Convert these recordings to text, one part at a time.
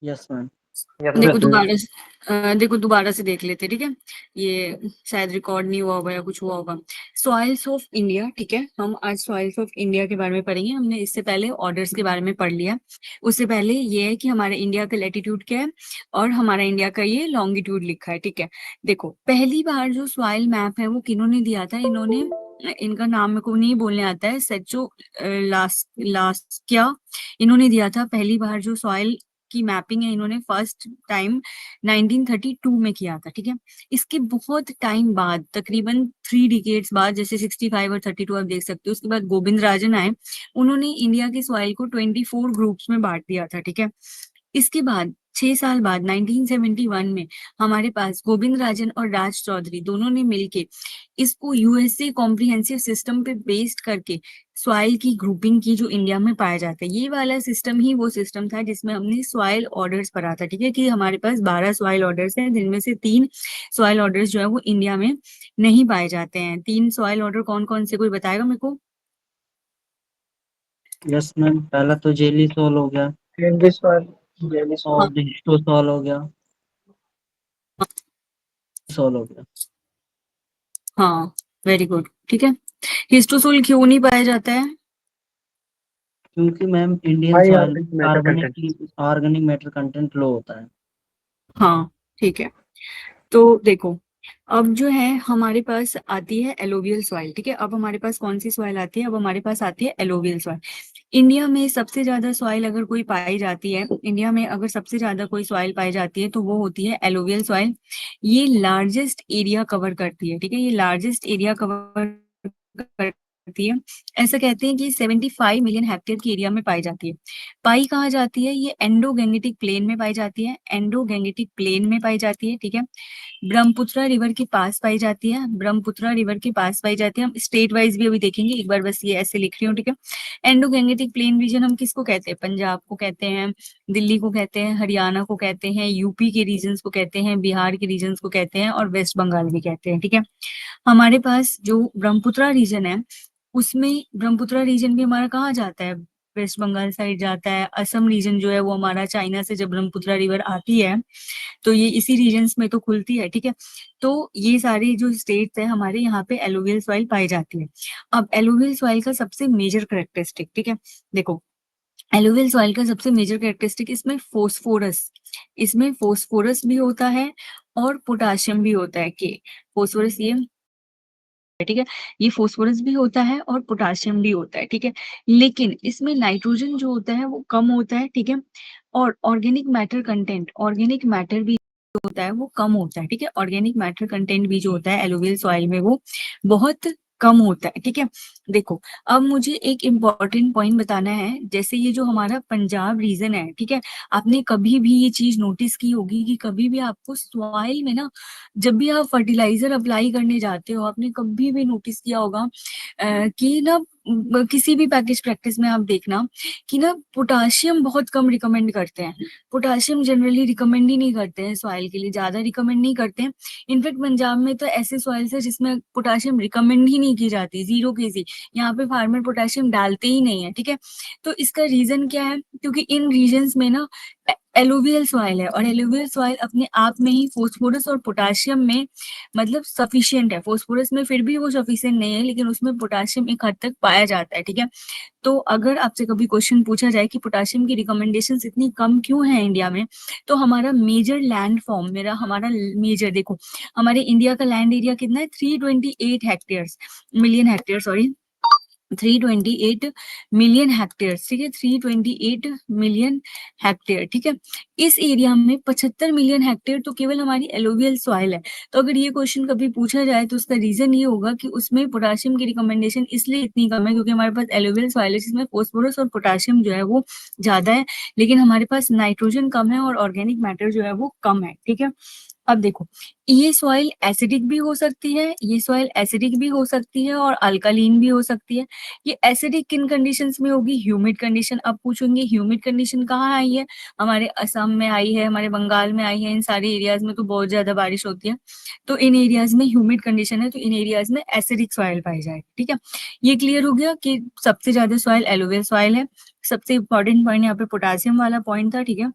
Yes ma'am. देखो दोबारा से देख लेते, ठीक है। ये शायद रिकॉर्ड नहीं हुआ होगा या कुछ हुआ होगा। सॉइल्स ऑफ इंडिया, ठीक है। हम आज सॉइल्स ऑफ इंडिया के बारे में पढ़ेंगे। हमने इससे पहले ऑर्डर्स के बारे में पढ़ लिया। उससे पहले ये है कि हमारे इंडिया का लैटिट्यूड क्या है और हमारा इंडिया का ये लॉन्गिट्यूड लिखा है, ठीक है। देखो पहली बार जो सॉइल मैप है वो किन्होंने दिया था, इन्होंने, इनका नाम मेरे को नहीं बोलने आता है, सेचो लास्ट लास्ट क्या, इन्होंने दिया था पहली बार जो सॉइल की मैपिंग है, इन्होंने फर्स्ट टाइम 1932 में किया था, ठीक है। इसके बहुत टाइम बाद, तकरीबन 3 डिकेड्स बाद, जैसे 65 और 32 आप देख सकते हो, उसके बाद गोविंद राजन आए, उन्होंने इंडिया की सॉइल को 24 ग्रुप्स में बांट दिया था, ठीक है। इसके बाद 6 साल बाद 1971 में हमारे पास गोविंद राजन और राज चौधरी दोनों ने मिलके इसको यूएसए कॉम्प्रिहेंसिव सिस्टम पे बेस्ड करके सॉइल की ग्रुपिंग की, जो इंडिया में पाया जाता है। ये वाला सिस्टम ही वो सिस्टम था जिसमें हमने सॉइल ऑर्डर्स पढ़ा था, ठीक है, कि हमारे पास 12 सॉइल ऑर्डर्स हैं, जिनमें से 3 सॉइल ऑर्डर्स जो है वो इंडिया में नहीं पाए जाते हैं। 3 सॉइल ऑर्डर कौन कौन से, कोई बताएगा मेरे को? यस मैम, पहला तो जेली सॉल हो गया हाँ। और हिस्टो सॉल हो गया, सॉल हो गया। हाँ, वेरी गुड, ठीक है। हिस्टोसोल क्यों नहीं पाया जाता है? क्योंकि ma'am Indian soil organic matter content low होता है। हाँ, ठीक है। तो देखो, अब जो है हमारे पास आती है एलोवियल सॉइल, ठीक है। अब हमारे पास कौन सी सॉइल आती है? अब हमारे पास आती है एलोवियल सॉइल। इंडिया में सबसे ज्यादा सॉइल अगर कोई पाई जाती है, इंडिया में अगर सबसे ज्यादा कोई सॉइल पाई जाती है तो वो होती है एलोवियल सॉइल। ये लार्जेस्ट एरिया कवर करती है, ठीक है, ये लार्जेस्ट एरिया कवर करती है। ऐसा कहते हैं कि 75 मिलियन हेक्टेयर की एरिया में पाई जाती है। पाई कहाँ जाती है? ये एंडो गैंगेटिक प्लेन में पाई जाती है, एंडो गैंगेटिक प्लेन में पाई जाती है, ठीक है। ब्रह्मपुत्रा रिवर के पास पाई जाती है, ब्रह्मपुत्रा रिवर के पास पाई जाती है। हम स्टेट वाइज भी अभी देखेंगे, एक बार बस ये ऐसे लिख रही हूँ, ठीक है। एंडो गैंगेटिक प्लेन रीजन हम किसको कहते हैं? पंजाब को कहते हैं, दिल्ली को कहते हैं, हरियाणा को कहते हैं, यूपी के रीजन्स को कहते हैं, बिहार के रीजन्स को कहते हैं और वेस्ट बंगाल भी कहते हैं, ठीक है। हमारे पास जो ब्रह्मपुत्रा रीजन है, उसमें ब्रह्मपुत्रा रीजन भी हमारा कहाँ जाता है? वेस्ट बंगाल साइड जाता है। असम रीजन जो है वो हमारा, चाइना से जब ब्रह्मपुत्रा रिवर आती है तो ये इसी रीजन्स में तो खुलती है, ठीक है। तो ये सारे जो स्टेट्स है हमारे, यहाँ पे एलुवियल सॉइल पाई जाती है। अब एलुवियल सॉइल का सबसे मेजर करेक्टरिस्टिक, ठीक है, देखो, एलुवियल सॉइल का सबसे मेजर करेक्टरिस्टिक, इसमें फोस्फोरस भी होता है और पोटाशियम भी होता है, के फोस्फोरस ये, ठीक है, ये फोस्फोरस भी होता है और पोटाशियम भी होता है, ठीक है। लेकिन इसमें नाइट्रोजन जो होता है वो कम होता है, ठीक है। और ऑर्गेनिक मैटर भी होता है वो कम होता है, ठीक है। ऑर्गेनिक मैटर कंटेंट भी जो होता है एलुवियल सॉइल में वो बहुत कम होता है, ठीक है। देखो, अब मुझे एक इम्पॉर्टेंट पॉइंट बताना है। जैसे ये जो हमारा पंजाब रीजन है, ठीक है, आपने कभी भी ये चीज नोटिस की होगी कि कभी भी आपको सॉइल में ना, जब भी आप फर्टिलाइजर अप्लाई करने जाते हो, आपने कभी भी नोटिस किया होगा कि ना, किसी भी पैकेज प्रैक्टिस में आप देखना कि ना पोटाशियम बहुत कम रिकमेंड करते हैं। पोटाशियम जनरली रिकमेंड ही नहीं करते हैं सॉइल के लिए, ज्यादा रिकमेंड नहीं करते हैं। इनफेक्ट पंजाब में तो ऐसे सॉइल्स है जिसमें पोटाशियम रिकमेंड ही नहीं की जाती, 0 kg। यहाँ पे फार्मर पोटाशियम डालते ही नहीं है, ठीक है। तो इसका रीजन क्या है? क्योंकि इन रीजन्स में ना एलुवियल सॉइल है, और एलुवियल सॉइल अपने आप में ही फोस्फोरस और पोटाशियम में मतलब सफिशियंट है। फोस्फोरस में फिर भी वो सफिशियंट नहीं है, लेकिन उसमें पोटाशियम एक हद तक पाया जाता है, ठीक है। तो अगर आपसे कभी क्वेश्चन पूछा जाए कि पोटाशियम की रिकमेंडेशन इतनी कम क्यों है इंडिया में, तो हमारा मेजर लैंड फॉर्म, मेरा हमारा मेजर, देखो, हमारे इंडिया का लैंड एरिया कितना है? 328 million hectare, sorry, 328 million hectare, ठीक है, 328 मिलियन हेक्टेयर, ठीक है। इस एरिया में 75 मिलियन हेक्टेयर तो केवल हमारी एलोवियल सॉइल है। तो अगर ये क्वेश्चन कभी पूछा जाए तो उसका रीजन ये होगा कि उसमें पोटाशियम की रिकमेंडेशन इसलिए इतनी कम है क्योंकि हमारे पास एलोवियल सॉइल है जिसमें फोस्फोरस और पोटाशियम जो है वो ज्यादा है, लेकिन हमारे पास नाइट्रोजन कम है और ऑर्गेनिक मैटर जो है वो कम है, ठीक है। अब देखो, ये सॉइल एसिडिक भी हो सकती है, ये सॉइल एसिडिक भी हो सकती है और अल्कालीन भी हो सकती है। ये एसिडिक किन कंडीशंस में होगी? Humid condition. अब पूछेंगे ह्यूमिड कंडीशन कहाँ आई है? हमारे असम में आई है, हमारे बंगाल में आई है, इन सारे एरियाज में तो बहुत ज्यादा बारिश होती है। तो इन एरियाज में ह्यूमिड कंडीशन है, तो इन एरियाज में एसिडिक सॉइल पाई जाएगी, ठीक है। ये क्लियर हो गया कि सबसे ज्यादा सॉइल एलुवियल सॉइल है। सबसे इंपॉर्टेंट पॉइंट यहाँ पे पोटासियम वाला पॉइंट था, ठीक है।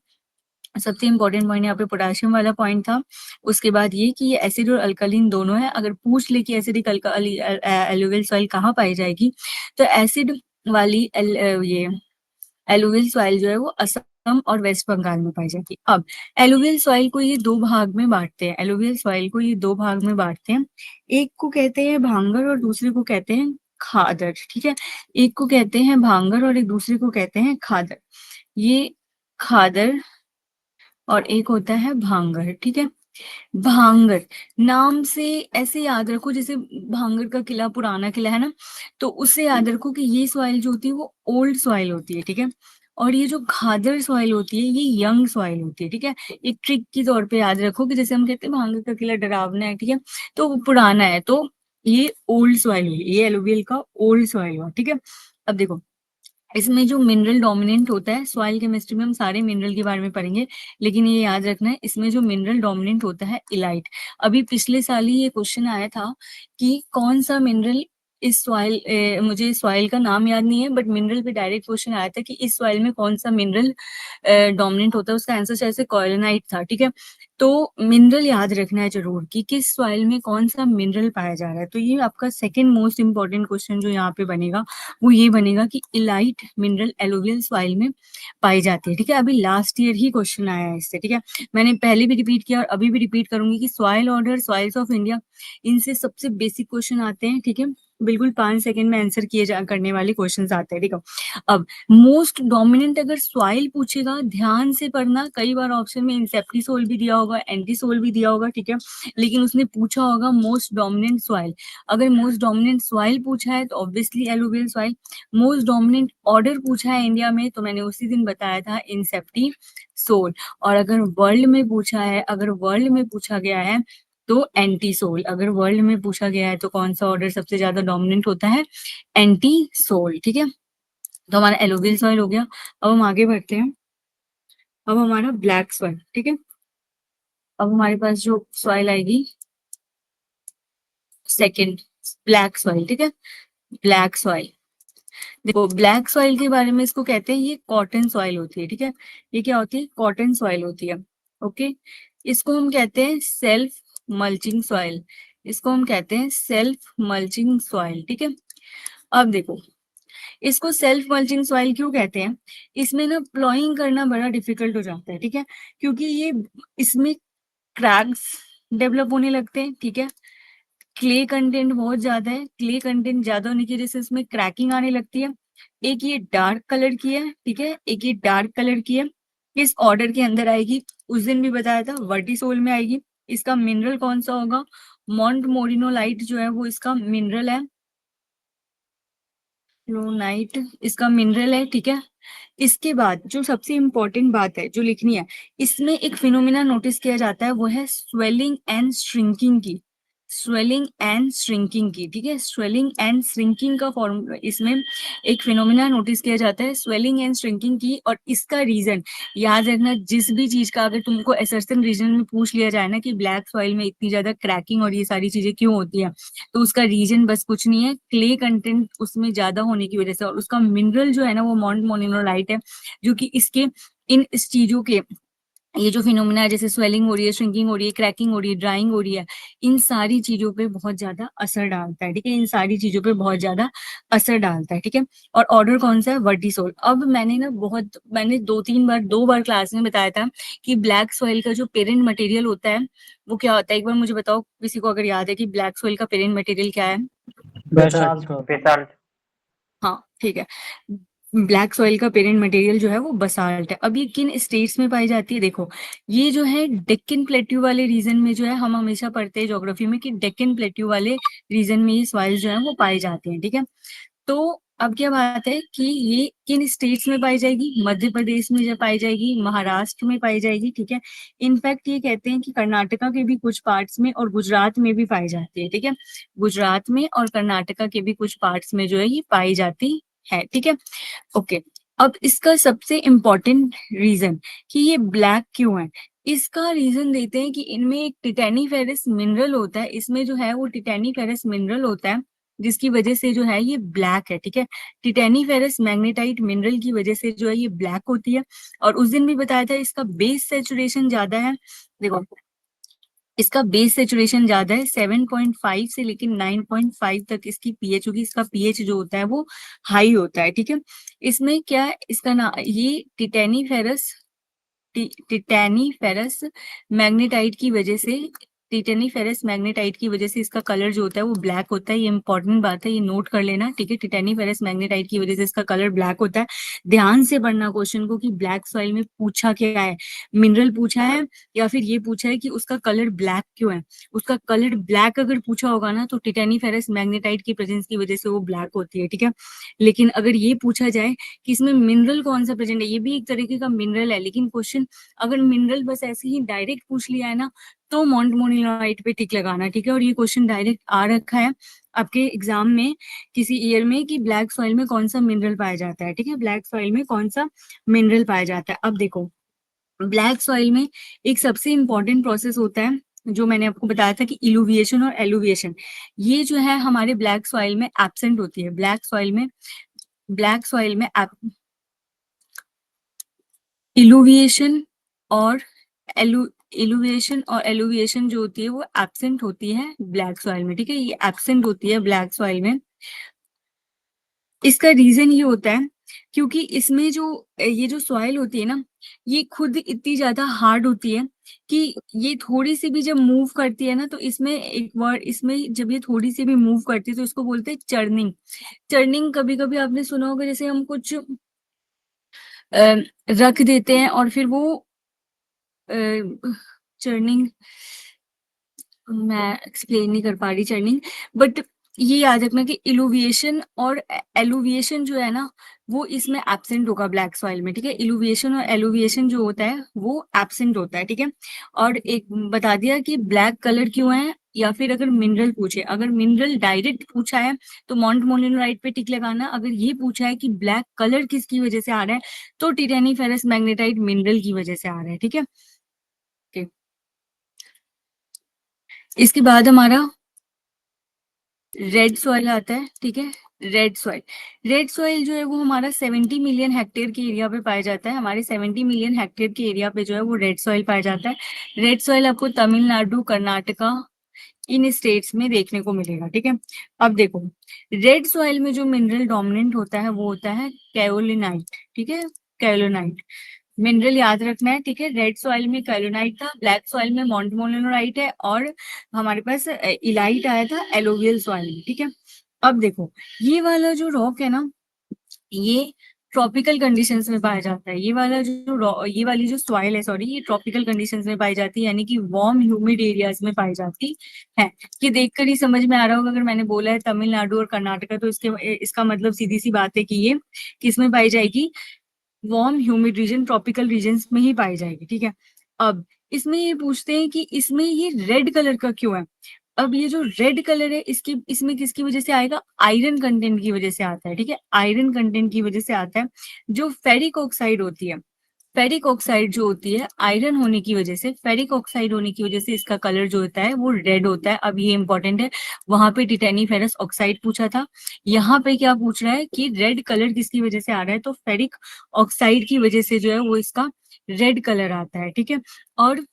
सबसे इंपॉर्टेंट पॉइंट यहाँ पे पोटेशियम वाला पॉइंट था। उसके बाद ये कि ये एसिड और अल्कलीन दोनों है। अगर पूछ ले कि एसिडिक एलुवियल सॉइल कहाँ पाई जाएगी, तो एसिड वाली ये एलुवियल सॉइल जो है वो असम और वेस्ट बंगाल में पाई जाती है। अब एलुवियल सॉइल को ये दो भाग में बांटते हैं, एलुवियल सॉइल को ये दो भाग में बांटते हैं। एक को कहते हैं भांगर और दूसरे को कहते हैं खादर, ठीक है। एक को कहते हैं भांगर और एक दूसरे को कहते हैं खादर। ये खादर और एक होता है भांगर, ठीक है। भांगर नाम से ऐसे याद रखो, जैसे भांगर का किला पुराना किला है ना, तो उससे याद रखो कि ये सॉइल जो होती है वो ओल्ड सॉइल होती है, ठीक है। और ये जो खादर सॉइल होती है ये यंग सॉइल होती है, ठीक है। एक ट्रिक के तौर पे याद रखो कि जैसे हम कहते हैं भांगर का किला डरावना है, ठीक है, तो वो पुराना है, तो ये ओल्ड सॉइल हुई, ये एलुवियल का ओल्ड सॉइल हुआ, ठीक है। अब देखो, इसमें जो मिनरल डोमिनेंट होता है, सॉइल केमिस्ट्री में हम सारे मिनरल के बारे में पढ़ेंगे, लेकिन ये याद रखना है इसमें जो मिनरल डोमिनेंट होता है इलाइट। अभी पिछले साल ही ये क्वेश्चन आया था कि कौन सा मिनरल इस सॉइल, मुझे सॉइल का नाम याद नहीं है, बट मिनरल पे डायरेक्ट क्वेश्चन आया था कि इस सॉइल में कौन सा मिनरल डोमिनेंट होता है। उसका आंसर शायद से कॉयलनाइट था, ठीक है। तो मिनरल याद रखना है जरूर कि किस सॉइल में कौन सा मिनरल पाया जा रहा है। तो ये आपका सेकंड मोस्ट इंपॉर्टेंट क्वेश्चन जो यहाँ पे बनेगा वो ये बनेगा कि इलाइट मिनरल एलुवियल सॉइल में पाई जाती है, ठीक है। अभी लास्ट ईयर ही क्वेश्चन आया है इससे, ठीक है। मैंने पहले भी रिपीट किया और अभी भी रिपीट करूंगी कि soil order, soils of India, इनसे सबसे बेसिक क्वेश्चन आते हैं, ठीक है। बिल्कुल 5 सेकंड में आंसर करने वाले क्वेश्चंस आते हैं, ठीक है। अब मोस्ट डोमिनेंट अगर सॉइल पूछेगा, ध्यान से पढ़ना, कई बार ऑप्शन में इंसेप्टिसोल भी दिया होगा, एंटीसोल भी दिया होगा, ठीक है, लेकिन उसने पूछा होगा मोस्ट डोमिनेंट सॉइल। अगर मोस्ट डोमिनेंट सॉइल पूछा है तो obviously alluvial soil. Most dominant order पूछा है इंडिया में, तो मैंने उसी दिन बताया था इंसेप्टिसोल। और अगर वर्ल्ड में पूछा है, अगर वर्ल्ड में पूछा गया है तो एंटीसोल। अगर वर्ल्ड में पूछा गया है तो कौन सा ऑर्डर सबसे ज्यादा डोमिनेंट होता है, एंटीसोल, ठीक है। तो हमारा एलुवियल सॉइल हो गया। अब हम आगे बढ़ते हैं। अब हमारा ब्लैक सॉइल, ठीक है। अब हमारे पास जो सॉइल आएगी सेकंड, ब्लैक सॉइल, ठीक है। ब्लैक सॉइल, देखो ब्लैक सॉइल के बारे में इसको कहते हैं, ये कॉटन सॉइल होती है, ठीक है। ये क्या होती है, कॉटन सॉइल होती है, ओके। इसको हम कहते हैं सेल्फ मल्चिंग सॉइल, इसको हम कहते हैं सेल्फ मल्चिंग सॉइल, ठीक है। अब देखो, इसको सेल्फ मल्चिंग सॉइल क्यों कहते हैं, इसमें ना प्लॉइंग करना बड़ा डिफिकल्ट हो जाता है, ठीक है, क्योंकि ये इसमें क्रैक्स डेवलप होने लगते हैं, ठीक है। क्ले कंटेंट बहुत ज्यादा है, क्ले कंटेंट ज्यादा होने की वजह से इसमें क्रैकिंग आने लगती है। एक ये डार्क कलर की है, ठीक है, एक ये डार्क कलर की है। किस ऑर्डर के अंदर आएगी, उस दिन भी बताया था, वर्टिसोल में आएगी। इसका मिनरल कौन सा होगा, मॉन्ट मोरिनोलाइट जो है वो इसका मिनरल है, फ्लोनाइट इसका मिनरल है, ठीक है। इसके बाद जो सबसे इंपॉर्टेंट बात है जो लिखनी है, इसमें एक फिनोमिना नोटिस किया जाता है, वो है स्वेलिंग एंड श्रिंकिंग की, स्वेलिंग एंड श्रिंकिंग की, ठीक है। स्वेलिंग एंड श्रिंकिंग का फॉर्म, इसमें एक फिनोमिना नोटिस किया जाता है स्वेलिंग एंड श्रिंकिंग की। और इसका रीजन याद रखना, जिस भी चीज का अगर तुमको असर्शन रीजन में पूछ लिया जाए ना कि ब्लैक सॉइल में इतनी ज्यादा क्रैकिंग और ये सारी चीजें क्यों होती है, तो उसका रीजन बस कुछ नहीं है, क्ले कंटेंट उसमें ज्यादा होने की वजह से। और उसका मिनरल जो है ना वो मॉन्ट मोनिनोलाइट है, जो कि इसके इन इस चीजों के, ये जो फिनोमिना है जैसे स्वेलिंग हो रही है, श्रिंकिंग हो रही है, क्रैकिंग हो रही है, ड्राइंग हो रही है, इन सारी चीजों पे बहुत ज्यादा असर डालता है, ठीक है। इन सारी चीजों पे बहुत ज्यादा असर डालता है, ठीक है। और ऑर्डर कौन सा है, वर्टिसोल। अब मैंने ना मैंने 2 बार क्लास में बताया था कि ब्लैक सॉइल का जो पेरेंट मटेरियल होता है वो क्या होता है। एक बार मुझे बताओ किसी को अगर याद है कि ब्लैक सॉइल का पेरेंट मटेरियल क्या है। Basalt basalt. हाँ ठीक है, ब्लैक सॉइल का पेरेंट मटेरियल जो है वो बसाल्ट है। अब ये किन स्टेट्स में पाई जाती है, देखो ये जो है डेक्कन प्लेट्यू वाले रीजन में जो है, हम हमेशा पढ़ते हैं ज्योग्राफी में कि डेक्कन प्लेट्यू वाले रीजन में ये सॉइल जो है वो पाई जाती है, ठीक है। तो अब क्या बात है कि ये किन स्टेट्स में पाई जाएगी, मध्य प्रदेश में जो पाई जाएगी, महाराष्ट्र में पाई जाएगी, ठीक है। इनफैक्ट ये कहते हैं कि कर्नाटका के भी कुछ पार्ट्स में और गुजरात में भी पाई जाती है, ठीक है। गुजरात में और कर्नाटका के भी कुछ पार्ट्स में जो है ये पाई जाती है, ठीक है। ओके, अब इसका सबसे इम्पोर्टेंट रीजन कि ये ब्लैक क्यों है, इसका रीजन देते हैं कि इनमें एक टिटेनिफेरस मिनरल होता है, इसमें जो है वो टिटेनिफेरस मिनरल होता है, जिसकी वजह से जो है ये ब्लैक है, ठीक है। टिटेनीफेरस मैग्नेटाइट मिनरल की वजह से जो है ये ब्लैक होती है। और उस दिन भी बताया था इसका बेस सेचुरेशन ज्यादा है। देखो, इसका बेस सेचुरेशन ज्यादा है 7.5 से लेकिन 9.5 तक इसकी पीएच होगी। इसका पीएच जो होता है वो हाई होता है, ठीक है। इसमें क्या है, इसका ना ये टिटेनीफेरस मैग्नेटाइट की वजह से, टिटेनीफेरस मैग्नेटाइट की वजह से इसका कलर जो होता है वो ब्लैक होता है। ये इंपॉर्टेंट बात है, ये नोट कर लेना, ठीक है। टिटेनीफेरस मैग्नेटाइट की वजह से इसका कलर ब्लैक होता है। ध्यान से पढ़ना क्वेश्चन को कि ब्लैक सॉइल में पूछा क्या है, मिनरल पूछा है या फिर ये पूछा है कि उसका कलर ब्लैक क्यों है। उसका कलर ब्लैक अगर पूछा होगा ना तो टिटेनीफेरस मैग्नेटाइट की प्रेजेंस की वजह से वो ब्लैक होती है, ठीक है। लेकिन अगर ये पूछा जाए कि इसमें मिनरल कौन सा प्रेजेंट है, ये भी एक तरीके का मिनरल है, लेकिन क्वेश्चन अगर मिनरल बस ऐसे ही डायरेक्ट पूछ लिया है ना तो मॉन्ट मोनिलाइट पे टिक लगाना, ठीक है। और ये क्वेश्चन डायरेक्ट आ रखा है आपके एग्जाम में किसी ईयर में कि ब्लैक सॉइल में कौन सा मिनरल पाया जाता है, ठीक है। ब्लैक सॉइल में कौन सा मिनरल पाया जाता है। अब देखो, ब्लैक सॉइल में एक सबसे इंपॉर्टेंट प्रोसेस होता है जो मैंने आपको बताया था कि इलुविएशन और एलुविएशन। ये जो है हमारे ब्लैक सॉइल में एब्सेंट होती है। ब्लैक सॉइल में इलुविएशन और एलुविएशन जो होती है वो एब्सेंट होती है ब्लैक सॉइल में, ठीक है। ये एब्सेंट होती है ब्लैक सॉइल में। इसका रीजन ये होता है क्योंकि इसमें जो ये जो सॉइल होती है ना, ये खुद इतनी ज्यादा हार्ड होती है कि ये थोड़ी सी भी जब मूव करती है ना तो इसमें एक वर्ड, इसमें जब ये थोड़ी सी भी मूव करती है तो इसको बोलते हैं चर्निंग। चर्निंग कभी कभी आपने सुना होगा, जैसे हम कुछ रख देते हैं और फिर वो चर्निंग, मैं एक्सप्लेन नहीं कर पा रही चर्निंग, बट ये याद रखना कि इलुविएशन और एलुविएशन जो है ना वो इसमें एब्सेंट होगा ब्लैक सॉइल में, ठीक है। इलुविएशन और एलुविएशन जो होता है वो एब्सेंट होता है, ठीक है। और एक बता दिया कि ब्लैक कलर क्यों है, या फिर अगर मिनरल पूछे, अगर मिनरल डायरेक्ट पूछा है तो मॉन्ट मोलिनोराइट पे टिक लगाना। अगर ये पूछा है कि ब्लैक कलर किसकी वजह से आ रहा है तो टिटेनीफेरस मैग्नेटाइट मिनरल की वजह से आ रहा है, ठीक है। Okay. इसके बाद हमारा रेड सॉइल आता है, ठीक है। रेड सॉइल जो है वो हमारा 70 मिलियन हेक्टेयर के एरिया पे पाया जाता है। हमारे 70 मिलियन हेक्टेयर के एरिया पे जो है वो रेड सॉइल पाया जाता है। रेड सॉइल आपको तमिलनाडु, कर्नाटका, इन स्टेट्स में देखने को मिलेगा, ठीक है। अब देखो, रेड सॉइल में जो मिनरल डोमिनेंट होता है वो होता है कैओलिनाइट, ठीक है। कैओलिनाइट मिनरल याद रखना है, ठीक है। रेड सॉइल में कैलोनाइट था, ब्लैक सॉइल में मोन्टमोलिनोराइट है, और हमारे पास इलाइट आया था एलोवियल सॉइल में, ठीक है। अब देखो, ये वाला जो रॉक है ना, ये ट्रॉपिकल कंडीशंस में पाया जाता है। ये वाली जो सॉइल है, सॉरी, ये ट्रॉपिकल कंडीशंस में पाई जाती है, यानी कि वार्म ह्यूमिड एरियाज में पाई जाती है। ये देखकर ही समझ में आ रहा होगा, अगर मैंने बोला है तमिलनाडु और कर्नाटका तो इसका मतलब सीधी सी बात है कि ये किसमें पाई जाएगी, warm humid region, tropical regions में ही पाई जाएगी, ठीक है। अब इसमें ये पूछते हैं कि इसमें ये रेड कलर का क्यों है। अब ये जो रेड कलर है इसकी इसमें किसकी वजह से आएगा, आयरन कंटेंट की वजह से आता है, ठीक है। आयरन कंटेंट की वजह से आता है। जो फेरिक ऑक्साइड होती है, फेरिक ऑक्साइड जो होती है, आयरन होने की वजह से, फेरिक ऑक्साइड होने की वजह से इसका कलर जो होता है वो रेड होता है। अब ये इंपॉर्टेंट है, वहां पे टिटेनीफेरस ऑक्साइड पूछा था, यहाँ पे क्या पूछ रहा है कि रेड कलर किसकी वजह से आ रहा है, तो फेरिक ऑक्साइड की वजह से जो है वो इसका रेड कलर आता है, ठीक है। और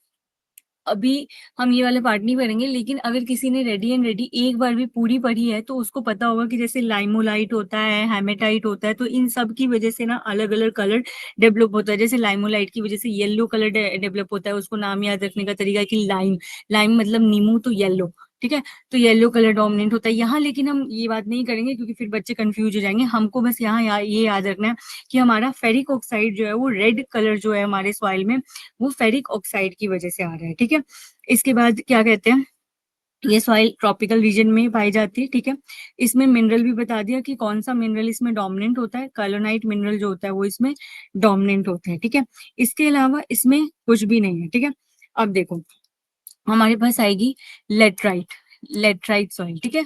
अभी हम ये वाला पार्ट नहीं करेंगे, लेकिन अगर किसी ने रेडी एंड रेडी एक बार भी पूरी पढ़ी है तो उसको पता होगा कि जैसे लाइमोलाइट होता है, हेमेटाइट होता है, तो इन सब की वजह से ना अलग अलग कलर डेवलप होता है। जैसे लाइमोलाइट की वजह से येलो कलर डेवलप होता है, उसको नाम याद रखने का तरीका है कि लाइम, लाइम मतलब नींबू, तो येलो, ठीक है। तो येलो कलर डोमिनेंट होता है यहाँ, लेकिन हम ये बात नहीं करेंगे क्योंकि फिर बच्चे कंफ्यूज हो जाएंगे। हमको बस यहाँ ये याद रखना है कि हमारा फेरिक ऑक्साइड जो है वो रेड कलर जो है हमारे सॉइल में वो फेरिक ऑक्साइड की वजह से आ रहा है, ठीक है। इसके बाद क्या कहते हैं, ये सॉइल ट्रॉपिकल रीजन में पाई जाती है, ठीक है। इसमें मिनरल भी बता दिया कि कौन सा मिनरल इसमें डोमिनेंट होता है, कैलोनाइट मिनरल जो होता है वो इसमें डोमिनेंट होता है, ठीक है। इसके अलावा इसमें कुछ भी नहीं है, ठीक है। अब देखो, हमारे पास आएगी लेटराइट, लेटराइट सॉइल, ठीक है।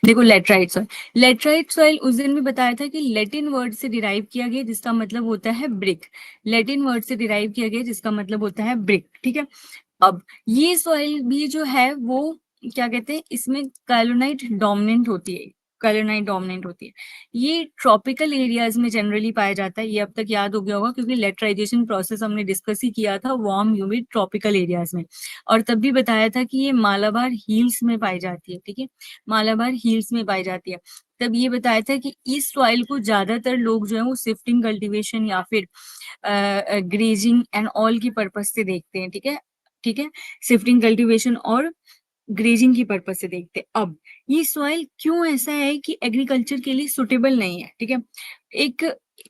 देखो लेटराइट सॉइल उस दिन भी बताया था कि लैटिन वर्ड से डिराइव किया गया जिसका मतलब होता है ब्रिक। लैटिन वर्ड से डिराइव किया गया जिसका मतलब होता है ब्रिक, ठीक है। अब ये सॉइल भी जो है वो क्या कहते हैं, इसमें कैलोनाइट डोमिनेंट होती है। कैलोनाइट डोमिनेंट होती है। ये ट्रॉपिकल एरियाज में जनरली पाया जाता है। ये अब तक याद हो गया होगा क्योंकि लेटराइजेशन प्रोसेस हमने डिस्कस ही किया था वार्म ह्यूमिड ट्रॉपिकल एरियाज में। और तब भी बताया था कि ये मालाबार हिल्स में पाई जाती है, ठीक है। मालाबार हिल्स में पाई जाती है। तब ये बताया था कि इस सॉइल को ज्यादातर लोग जो है वो शिफ्टिंग कल्टीवेशन या फिर ग्रेजिंग एंड ऑल की पर्पज से देखते हैं, ठीक है। ठीक है, शिफ्टिंग कल्टीवेशन और ग्रेजिंग की पर्पज से देखते हैं। अब ये सॉइल क्यों ऐसा है कि एग्रीकल्चर के लिए सुटेबल नहीं है, ठीक है। एक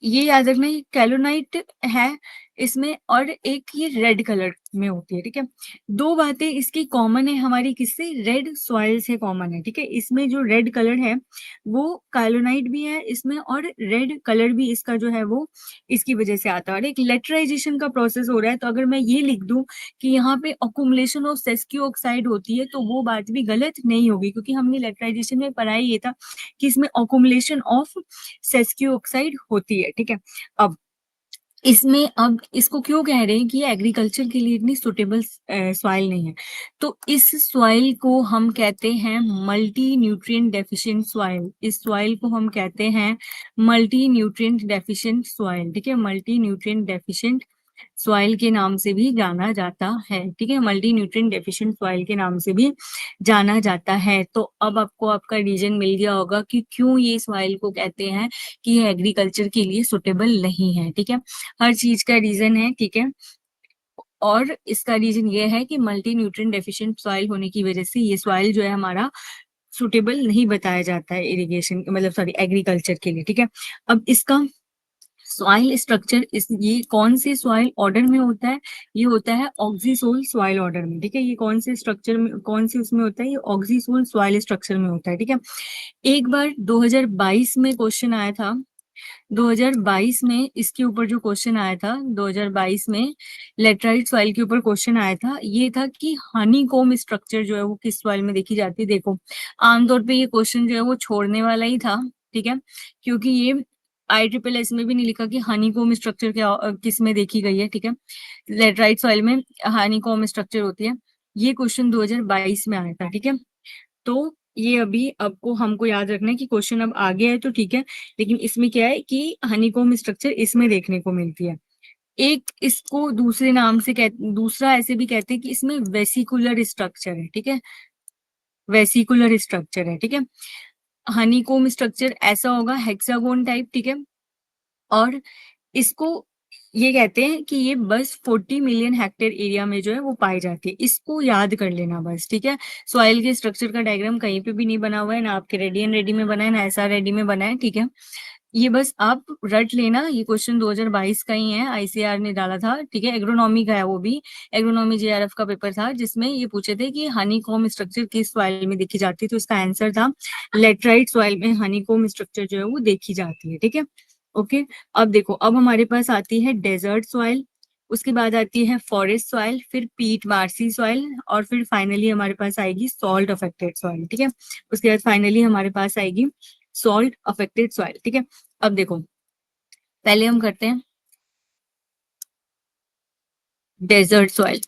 ये याद रखना, ये कैलोनाइट है इसमें और एक ये रेड कलर में होती है, ठीक है। दो बातें इसकी कॉमन है हमारी, किससे, रेड सॉइल से कॉमन है, ठीक है। इसमें जो रेड कलर है वो कैलोनाइट भी है इसमें, और रेड कलर भी इसका जो है वो इसकी वजह से आता है। और एक लेटराइजेशन का प्रोसेस हो रहा है, तो अगर मैं ये लिख दूं कि यहाँ पे अकुमुलेशन ऑफ सेस्कियो ऑक्साइड होती है तो वो बात भी गलत नहीं होगी, क्योंकि हमने लेटराइजेशन में पढ़ा ये था कि इसमें अकुमुलेशन ऑफ सेस्कियो ऑक्साइड होती है, ठीक है। अब इसमें अब इसको क्यों कह रहे हैं कि ये एग्रीकल्चर के लिए इतनी सुटेबल सॉइल नहीं है, तो इस सॉइल को हम कहते हैं मल्टी न्यूट्रिएंट डेफिशिएंट सॉइल। इस सॉइल को हम कहते हैं मल्टी न्यूट्रिएंट डेफिशिएंट सॉइल, ठीक है। मल्टी न्यूट्रिएंट डेफिशिएंट सॉइल के नाम से भी जाना जाता है, ठीक है। मल्टी न्यूट्रिएंट डेफिशिएंट सॉइल के नाम से भी जाना जाता है। तो अब आपको आपका रीजन मिल गया होगा कि क्यों ये सॉइल को कहते हैं कि ये एग्रीकल्चर के लिए सुटेबल नहीं है, ठीक है। हर चीज का रीजन है, ठीक है। और इसका रीजन ये है कि मल्टी न्यूट्रिएंट डेफिशिएंट सॉइल होने की वजह से ये सॉइल जो है हमारा सुटेबल नहीं बताया जाता है इरिगेशन, मतलब सॉरी एग्रीकल्चर के लिए, ठीक है। अब इसका सॉइल स्ट्रक्चर, इस ये कौन से सॉइल ऑर्डर में होता है, ये होता है ऑक्सीसोल सॉइल ऑर्डर में, ठीक है। ये कौन से स्ट्रक्चर में, कौन से उसमें होता है, ये ऑक्सीसोल सॉइल स्ट्रक्चर में होता है, ठीक है। एक बार 2022 में क्वेश्चन आया था, 2022 में इसके ऊपर जो क्वेश्चन आया था 2022 में लेटराइट सॉइल के ऊपर क्वेश्चन आया था, ये था कि हनी कोम स्ट्रक्चर जो है वो किस सॉइल में देखी जाती है। देखो आमतौर पे ये क्वेश्चन जो है वो छोड़ने वाला ही था, ठीक है, क्योंकि ये ISSS में भी नहीं लिखा कि हनी कोम स्ट्रक्चर क्या किस में देखी गई है, ठीक है। लेटराइट सॉइल में हनी कोम स्ट्रक्चर होती है। ये क्वेश्चन 2022 में आया था, ठीक है। तो ये अभी आपको हमको याद रखना है कि क्वेश्चन अब आ गया है तो ठीक है, लेकिन इसमें क्या है कि हनीकॉम स्ट्रक्चर इसमें देखने को मिलती है। एक इसको दूसरे नाम से दूसरा ऐसे भी कहते हैं कि इसमें वेसिकुलर स्ट्रक्चर है, ठीक है। वेसिकुलर स्ट्रक्चर है, ठीक है। हनीकॉम स्ट्रक्चर ऐसा होगा हेक्सागोन टाइप, ठीक है। और इसको ये कहते हैं कि ये बस 40 मिलियन हेक्टेयर एरिया में जो है वो पाई जाती है। इसको याद कर लेना बस, ठीक है। सॉइल के स्ट्रक्चर का डायग्राम कहीं पे भी नहीं बना हुआ है, ना आपके रेडी एंड रेडी में बना है, ना SR रेडी में बना है, ठीक है। ये बस आप रट लेना, ये क्वेश्चन 2022 का ही है, ICAR ने डाला था, ठीक है। एग्रोनॉमी का है वो भी, एग्रोनॉमी JRF का पेपर था जिसमें ये पूछे थे कि हनीकॉम स्ट्रक्चर किस सॉइल में देखी जाती है, तो इसका आंसर था लेटराइट सॉइल में हनीकॉम स्ट्रक्चर जो है वो देखी जाती है, ठीक है। ओके, अब देखो अब हमारे पास आती है डेजर्ट सॉइल, उसके बाद आती है फॉरेस्ट सॉइल, फिर पीट मार्सी सॉइल, और फिर फाइनली हमारे पास आएगी सॉल्ट अफेक्टेड सॉइल, ठीक है। उसके बाद फाइनली हमारे पास आएगी सॉल्ट अफेक्टेड सॉइल, ठीक है। अब देखो पहले हम करते हैं डेजर्ट सॉइल।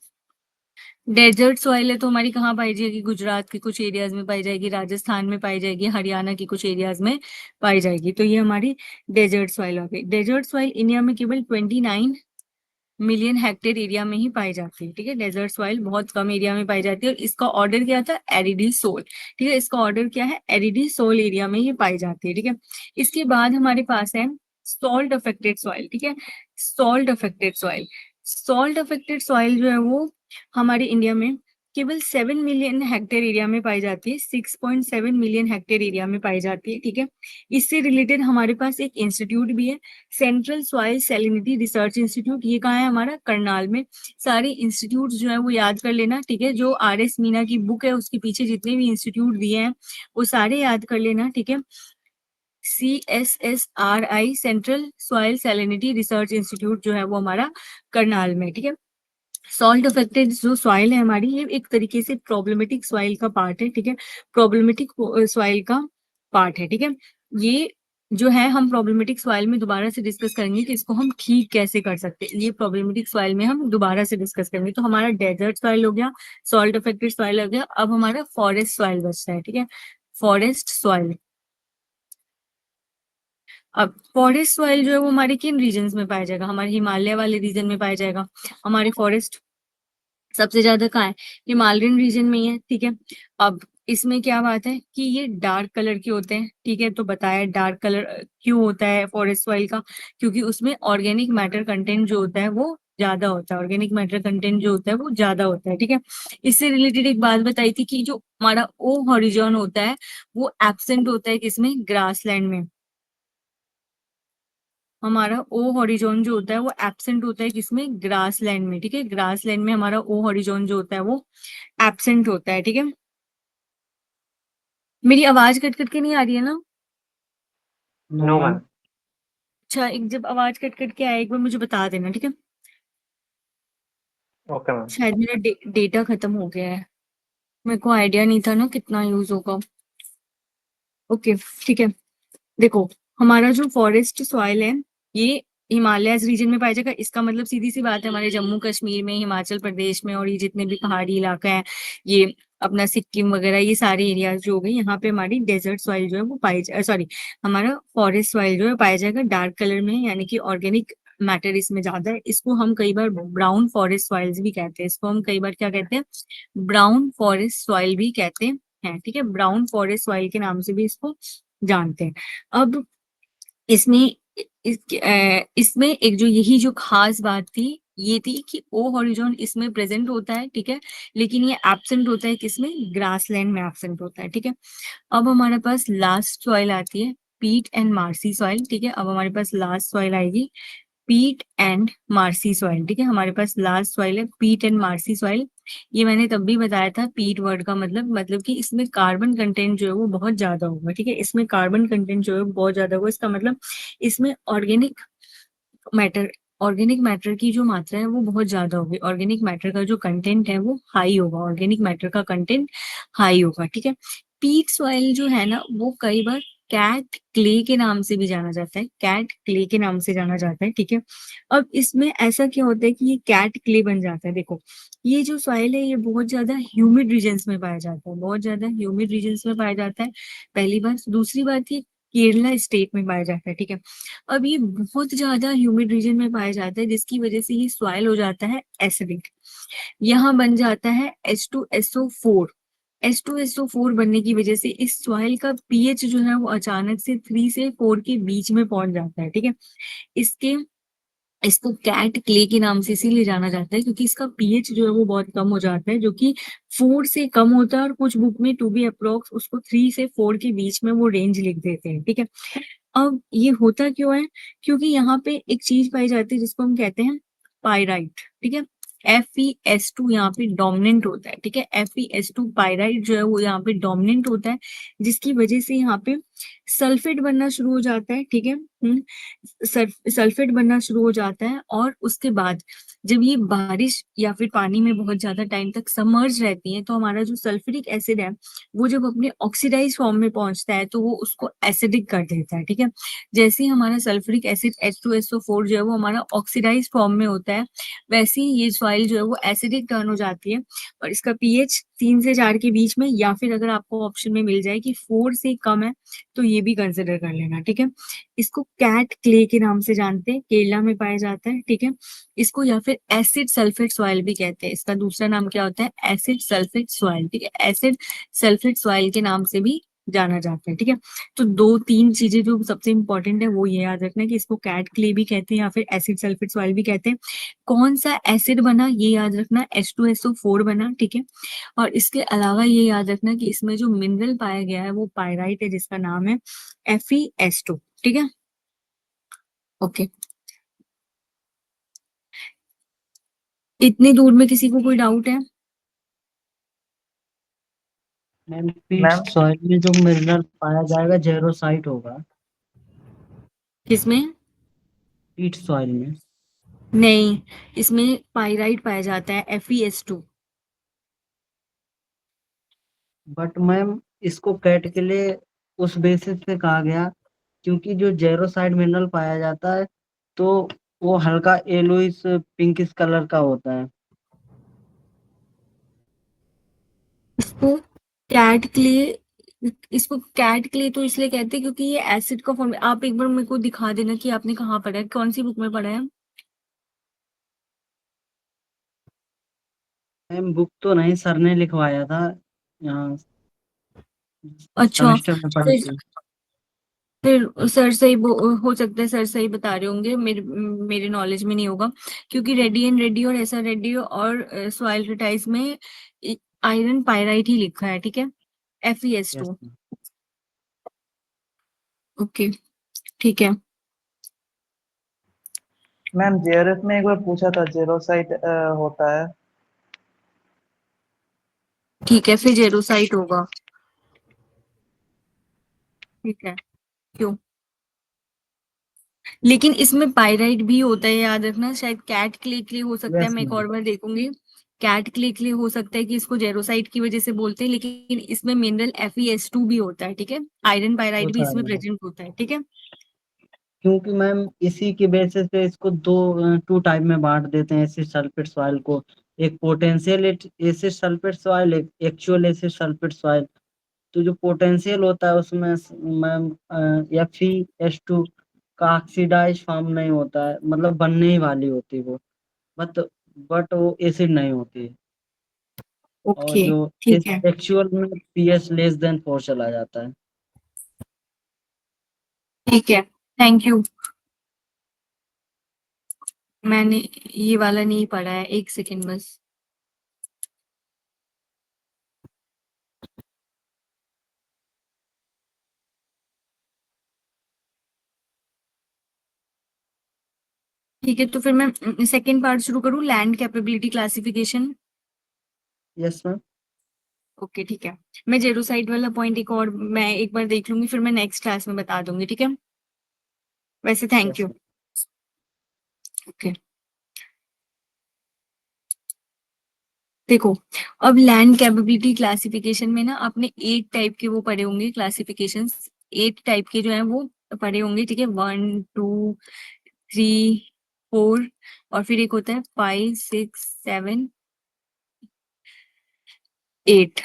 डेजर्ट सॉइल है तो हमारी कहाँ पाई जाएगी, गुजरात के कुछ एरियाज में पाई जाएगी, राजस्थान में पाई जाएगी, हरियाणा के कुछ एरियाज में पाई जाएगी। तो ये हमारी डेजर्ट सॉइल हो गई। डेजर्ट सॉइल इंडिया में केवल 29 मिलियन हेक्टेयर एरिया में ही पाई जाती है, ठीक है। डेजर्ट सॉइल बहुत कम एरिया में पाई जाती है, और इसका ऑर्डर क्या था, एरिडी सोल, ठीक है। इसका ऑर्डर क्या है, एरिडी सोल एरिया में ही पाई जाती है, ठीक है। इसके बाद हमारे पास है सॉल्ट अफेक्टेड सॉइल, ठीक है। Salt affected soil, salt affected soil जो है वो हमारे इंडिया में केवल 7 मिलियन हेक्टेयर एरिया में पाई जाती है, 6.7 मिलियन हेक्टेयर एरिया में पाई जाती है, ठीक है। इससे रिलेटेड हमारे पास एक इंस्टीट्यूट भी है, central soil salinity research institute. ये कहाँ है, हमारा करनाल में। सारे इंस्टीट्यूट जो है वो याद कर लेना, ठीक है। जो RS मीना की बुक है उसके पीछे जितने भी इंस्टीट्यूट दिए हैं वो सारे याद कर लेना, ठीक है। CSSRI central soil salinity research institute जो है वो हमारा करनाल में, ठीक है। सॉल्ट अफेक्टेड जो सॉइल है हमारी, ये एक तरीके से प्रॉब्लमेटिक सॉइल का पार्ट है, ठीक है। प्रॉब्लमेटिक सॉइल का पार्ट है, ठीक है। ये जो है हम प्रॉब्लमेटिक सॉइल में दोबारा से डिस्कस करेंगे कि इसको हम ठीक कैसे कर सकते हैं। ये प्रॉब्लमेटिक सॉइल में हम दोबारा से डिस्कस करेंगे। तो हमारा डेजर्ट सॉइल हो गया, सॉल्ट अफेक्टेड सॉइल हो गया, अब हमारा फॉरेस्ट सॉइल बचता है, ठीक है, फॉरेस्ट सॉइल। अब फॉरेस्ट सॉइल जो है वो हमारे किन रीजन्स में पाया जाएगा? हमारे हिमालय वाले रीजन में पाया जाएगा। हमारे फॉरेस्ट सबसे ज्यादा कहाँ है? हिमालयन रीजन में ही है, ठीक है। अब इसमें क्या बात है कि ये डार्क कलर के होते हैं, ठीक है। तो बताया डार्क कलर क्यों होता है फॉरेस्ट सॉइल का? क्योंकि उसमें ऑर्गेनिक मैटर कंटेंट जो होता है वो ज्यादा होता है, ऑर्गेनिक मैटर कंटेंट जो होता है वो ज्यादा होता है, ठीक है। इससे रिलेटेड एक बात बताई थी कि जो हमारा ओ हॉरिजॉन होता है वो एब्सेंट होता है किसमें? ग्रासलैंड में। हमारा ओ हॉरिजॉन जो होता है वो एब्सेंट होता है किसमें? ग्रासलैंड में, ठीक है। ग्रासलैंड में हमारा ओ हॉरिजॉन जो होता है वो एब्सेंट होता है, ठीक है। मेरी आवाज कट कट के नहीं आ रही है ना? No ma'am. अच्छा, एक जब आवाज कट कट के आए एक बार मुझे बता देना, ठीक है। Okay ma'am. शायद मेरा डेटा खत्म हो गया है, मेरे को आइडिया नहीं था ना कितना यूज होगा। ओके, ठीक है। देखो, हमारा जो फॉरेस्ट सॉइल है ये हिमालयस रीजन में पाया जाएगा। इसका मतलब सीधी सी बात है, हमारे जम्मू कश्मीर में, हिमाचल प्रदेश में, और ये जितने भी पहाड़ी इलाका है, ये अपना सिक्किम वगैरह, ये सारे एरियाज जो हो गए, यहाँ पे हमारी डेजर्ट सॉइल जो है वो पाई सॉरी, हमारा फॉरेस्ट सॉइल जो है पाया जाएगा डार्क कलर में, यानी कि ऑर्गेनिक मैटर इसमें ज्यादा है। इसको हम कई बार ब्राउन फॉरेस्ट सॉइल्स भी कहते हैं। इसको हम कई बार क्या कहते हैं? ब्राउन फॉरेस्ट सॉइल भी कहते हैं, ठीक है। ब्राउन फॉरेस्ट सॉइल के नाम से भी इसको जानते हैं। अब इसमें इसमें एक जो यही जो खास बात थी ये थी कि ओ हॉरिजॉन इसमें प्रेजेंट होता है, ठीक है, लेकिन ये एब्सेंट होता है किसमें? ग्रासलैंड में एब्सेंट होता है, ठीक है। अब हमारे पास लास्ट सॉइल आती है पीट एंड मार्सी सॉइल, ठीक है। अब हमारे पास लास्ट सॉइल आएगी पीट एंड मार्सी सॉइल, ठीक है। हमारे पास लास्ट सॉइल है पीट एंड मार्सी सॉइल। ये मैंने तब भी बताया था, पीट वर्ड का मतलब कि इसमें कार्बन कंटेंट जो है वो बहुत ज्यादा होगा, ठीक है। इसमें कार्बन कंटेंट जो है वो बहुत ज्यादा होगा। इसका मतलब इसमें मैटर ऑर्गेनिक मैटर की जो मात्रा है वो बहुत ज्यादा होगी। ऑर्गेनिक मैटर का जो कंटेंट है वो हाई होगा, ऑर्गेनिक मैटर का कंटेंट हाई होगा, ठीक है। पीट सॉइल जो है ना वो कई बार कैट क्ले के नाम से भी जाना जाता है, कैट क्ले के नाम से जाना जाता है, ठीक है। अब इसमें ऐसा क्या होता है कि ये कैट क्ले बन जाता है? देखो, ये जो सॉइल है ये बहुत ज्यादा ह्यूमिड रीजन्स में पाया जाता है, बहुत ज्यादा ह्यूमिड रीजन्स में पाया जाता है, पहली बात। दूसरी बात, ये केरला स्टेट में पाया जाता है, ठीक है। अब ये बहुत ज्यादा ह्यूमिड रीजन में पाया जाता है जिसकी वजह से ये सॉइल हो जाता है एसिडिक। यहाँ बन जाता है H2SO4। H2SO4 बनने की वजह से इस सॉइल का पीएच जो है वो अचानक से 3 से 4 के बीच में पहुंच जाता है, ठीक है। इसके इसको कैट क्ले के नाम से इसीलिए जाना जाता है क्योंकि इसका पीएच जो है वो बहुत कम हो जाता है, जो कि 4 से कम होता है, और कुछ बुक में टू बी अप्रोक्स उसको 3 से 4 के बीच में वो रेंज लिख देते हैं, ठीक है। अब ये होता क्यों है? क्योंकि यहाँ पे एक चीज पाई जाती है जिसको हम कहते हैं पाइराइट, ठीक है। FeS2 यहाँ पे डोमिनेंट होता है, ठीक है। FeS2 पाइराइट जो है वो यहाँ पे डोमिनेंट होता है, जिसकी वजह से यहाँ पे सल्फेट बनना शुरू हो जाता है, ठीक है। सल्फेट बनना शुरू हो जाता है, और उसके बाद जब ये बारिश या फिर पानी में बहुत ज्यादा टाइम तक सबमर्ज रहती है तो हमारा जो सल्फ्यूरिक एसिड है वो जब अपने ऑक्सीडाइज फॉर्म में पहुंचता है तो वो उसको एसिडिक कर देता है, ठीक है। जैसे ही हमारा सल्फ्यूरिक एसिड H2SO4 जो है वो हमारा ऑक्सीडाइज फॉर्म में होता है, वैसे ही ये सॉइल जो है वो एसिडिक टर्न हो जाती है, और इसका पीएच 3 से 4 के बीच में, या फिर अगर आपको ऑप्शन में मिल जाए कि 4 से कम है तो ये भी कंसिडर कर लेना, ठीक है। इसको कैट क्ले के नाम से जानते हैं, केरला में पाया जाता है, ठीक है। इसको या फिर एसिड सल्फेट सॉइल भी कहते हैं। इसका दूसरा नाम क्या होता है? एसिड सल्फेट सॉइल, ठीक है। एसिड सल्फेट सॉइल के नाम से भी जाना जाता है, ठीक है। तो 2-3 चीजें जो सबसे इंपॉर्टेंट है वो ये याद रखना है कि इसको कैट क्ले भी कहते हैं या फिर एसिड सल्फेट सॉइल भी कहते हैं। कौन सा एसिड बना ये याद रखना, H2SO4 बना, ठीक है। और इसके अलावा ये याद रखना कि इसमें जो मिनरल पाया गया है वो पायराइट है जिसका नाम है FeS2, ठीक है। ओके, इतनी दूर में किसी को कोई डाउट है? मैम पीट मैम सॉइल में जो मिनरल पाया जाएगा जेरोसाइट होगा, किसमें? पीट सॉइल में। नहीं, इसमें पाइराइट पाया जाता है FeS2। बट मैम इसको कैट के लिए उस बेसिस पे कहा गया, क्योंकि जो जेरोसाइड मिनरल पाया जाता है तो वो हल्का येलोइश पिंकिश कलर का होता है। इसको कैट क्ले इसको कैट क्ले तो इसलिए कहते हैं क्योंकि ये एसिड का फॉर्म। आप एक बार मेरे को दिखा देना कि आपने कहाँ पढ़ा है, कौन सी बुक में पढ़ा है। मैम बुक तो नहीं, सर ने लिखवाया था यहाँ, अच्छा, सेमेस्टर में पढ़े फिर थे। फिर सर सही हो सकता है सर सही बता रहे होंगे, मेरे मेरे नॉलेज में नहीं होगा। क्योंकि रेडी एंड रेडी और ऐसा रेडी और सॉइल रिटाइज में आयरन पायराइट ही लिखा है, ठीक है, यस FeS2। मैम। ओके, ठीक है। मैम जेआरएफ में एक बार पूछा था जेरोसाइट होता है। ठीक है, फिर जेरोसाइट होगा। ठीक है, क्यों? लेकिन इसमें पाइराइट भी होता है, याद रखना। शायद कैट क्ले के लिए हो सकता है, यस मैं एक मैम। और बार देखूंगी। कैट क्ले के लिए हो सकता है कि इसको जेरोसाइट की वजह से बोलते हैं, लेकिन इसमें मिनरल FeS2 भी होता है, ठीक है। आयरन पाइराइट भी होता है इसमें मैम, प्रेजेंट होता है, ठीक है। क्योंकि मैम इसी के बेसिस पे इसको टू टाइप में बांट देते हैं एसिड सल्फेट सॉइल को। एक पोटेंशियल एसिड सल्फेट सॉइल, एक एक्चुअल एसिड सल्फेट सॉइल। तो जो पोटेंशियल होता है उसमें मैम Fe2 का ऑक्सीडाइज फॉर्म नहीं होता है, मतलब बनने ही वाली होती है वो, बट बट वो एसिड नहीं होती है। और ओके, जो ठीक इस है, एक्चुअल में pH <4 चला जाता है। ठीक है। Thank you. मैंने ये वाला नहीं पढ़ा है, एक सेकेंड बस। ठीक है, तो फिर मैं सेकेंड पार्ट शुरू करूँ, land capability classification. Yes ma'am. Okay, ठीक है। मैं जेरोसाइट वाला पॉइंट मैं एक बार देख लूंगी, फिर मैं नेक्स्ट क्लास में बता दूंगी, ठीक है। वैसे थैंक यस यू। ओके, देखो, अब लैंड कैपेबिलिटी क्लासिफिकेशन में ना आपने 8 टाइप के वो पढ़े होंगे क्लासिफिकेशन। 8 टाइप के जो है वो पढ़े होंगे, ठीक है। 1 2 3 4, और फिर एक होता है 5 6 7 8,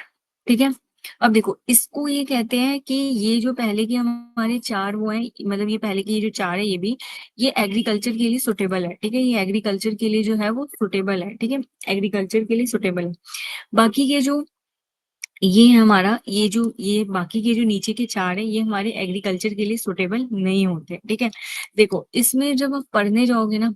ठीक है। अब देखो, इसको ये कहते हैं कि ये जो पहले के हमारे 4 वो हैं, मतलब ये पहले के ये जो 4 है, ये भी ये एग्रीकल्चर के लिए सुटेबल है, ठीक है। ये एग्रीकल्चर के लिए जो है वो सुटेबल है, ठीक है। एग्रीकल्चर के लिए सुटेबल है। बाकी के जो ये है हमारा, ये बाकी के जो नीचे के 4 है, ये हमारे एग्रीकल्चर के लिए सुटेबल नहीं होते, ठीक है। देखो, इसमें जब आप पढ़ने जाओगे ना,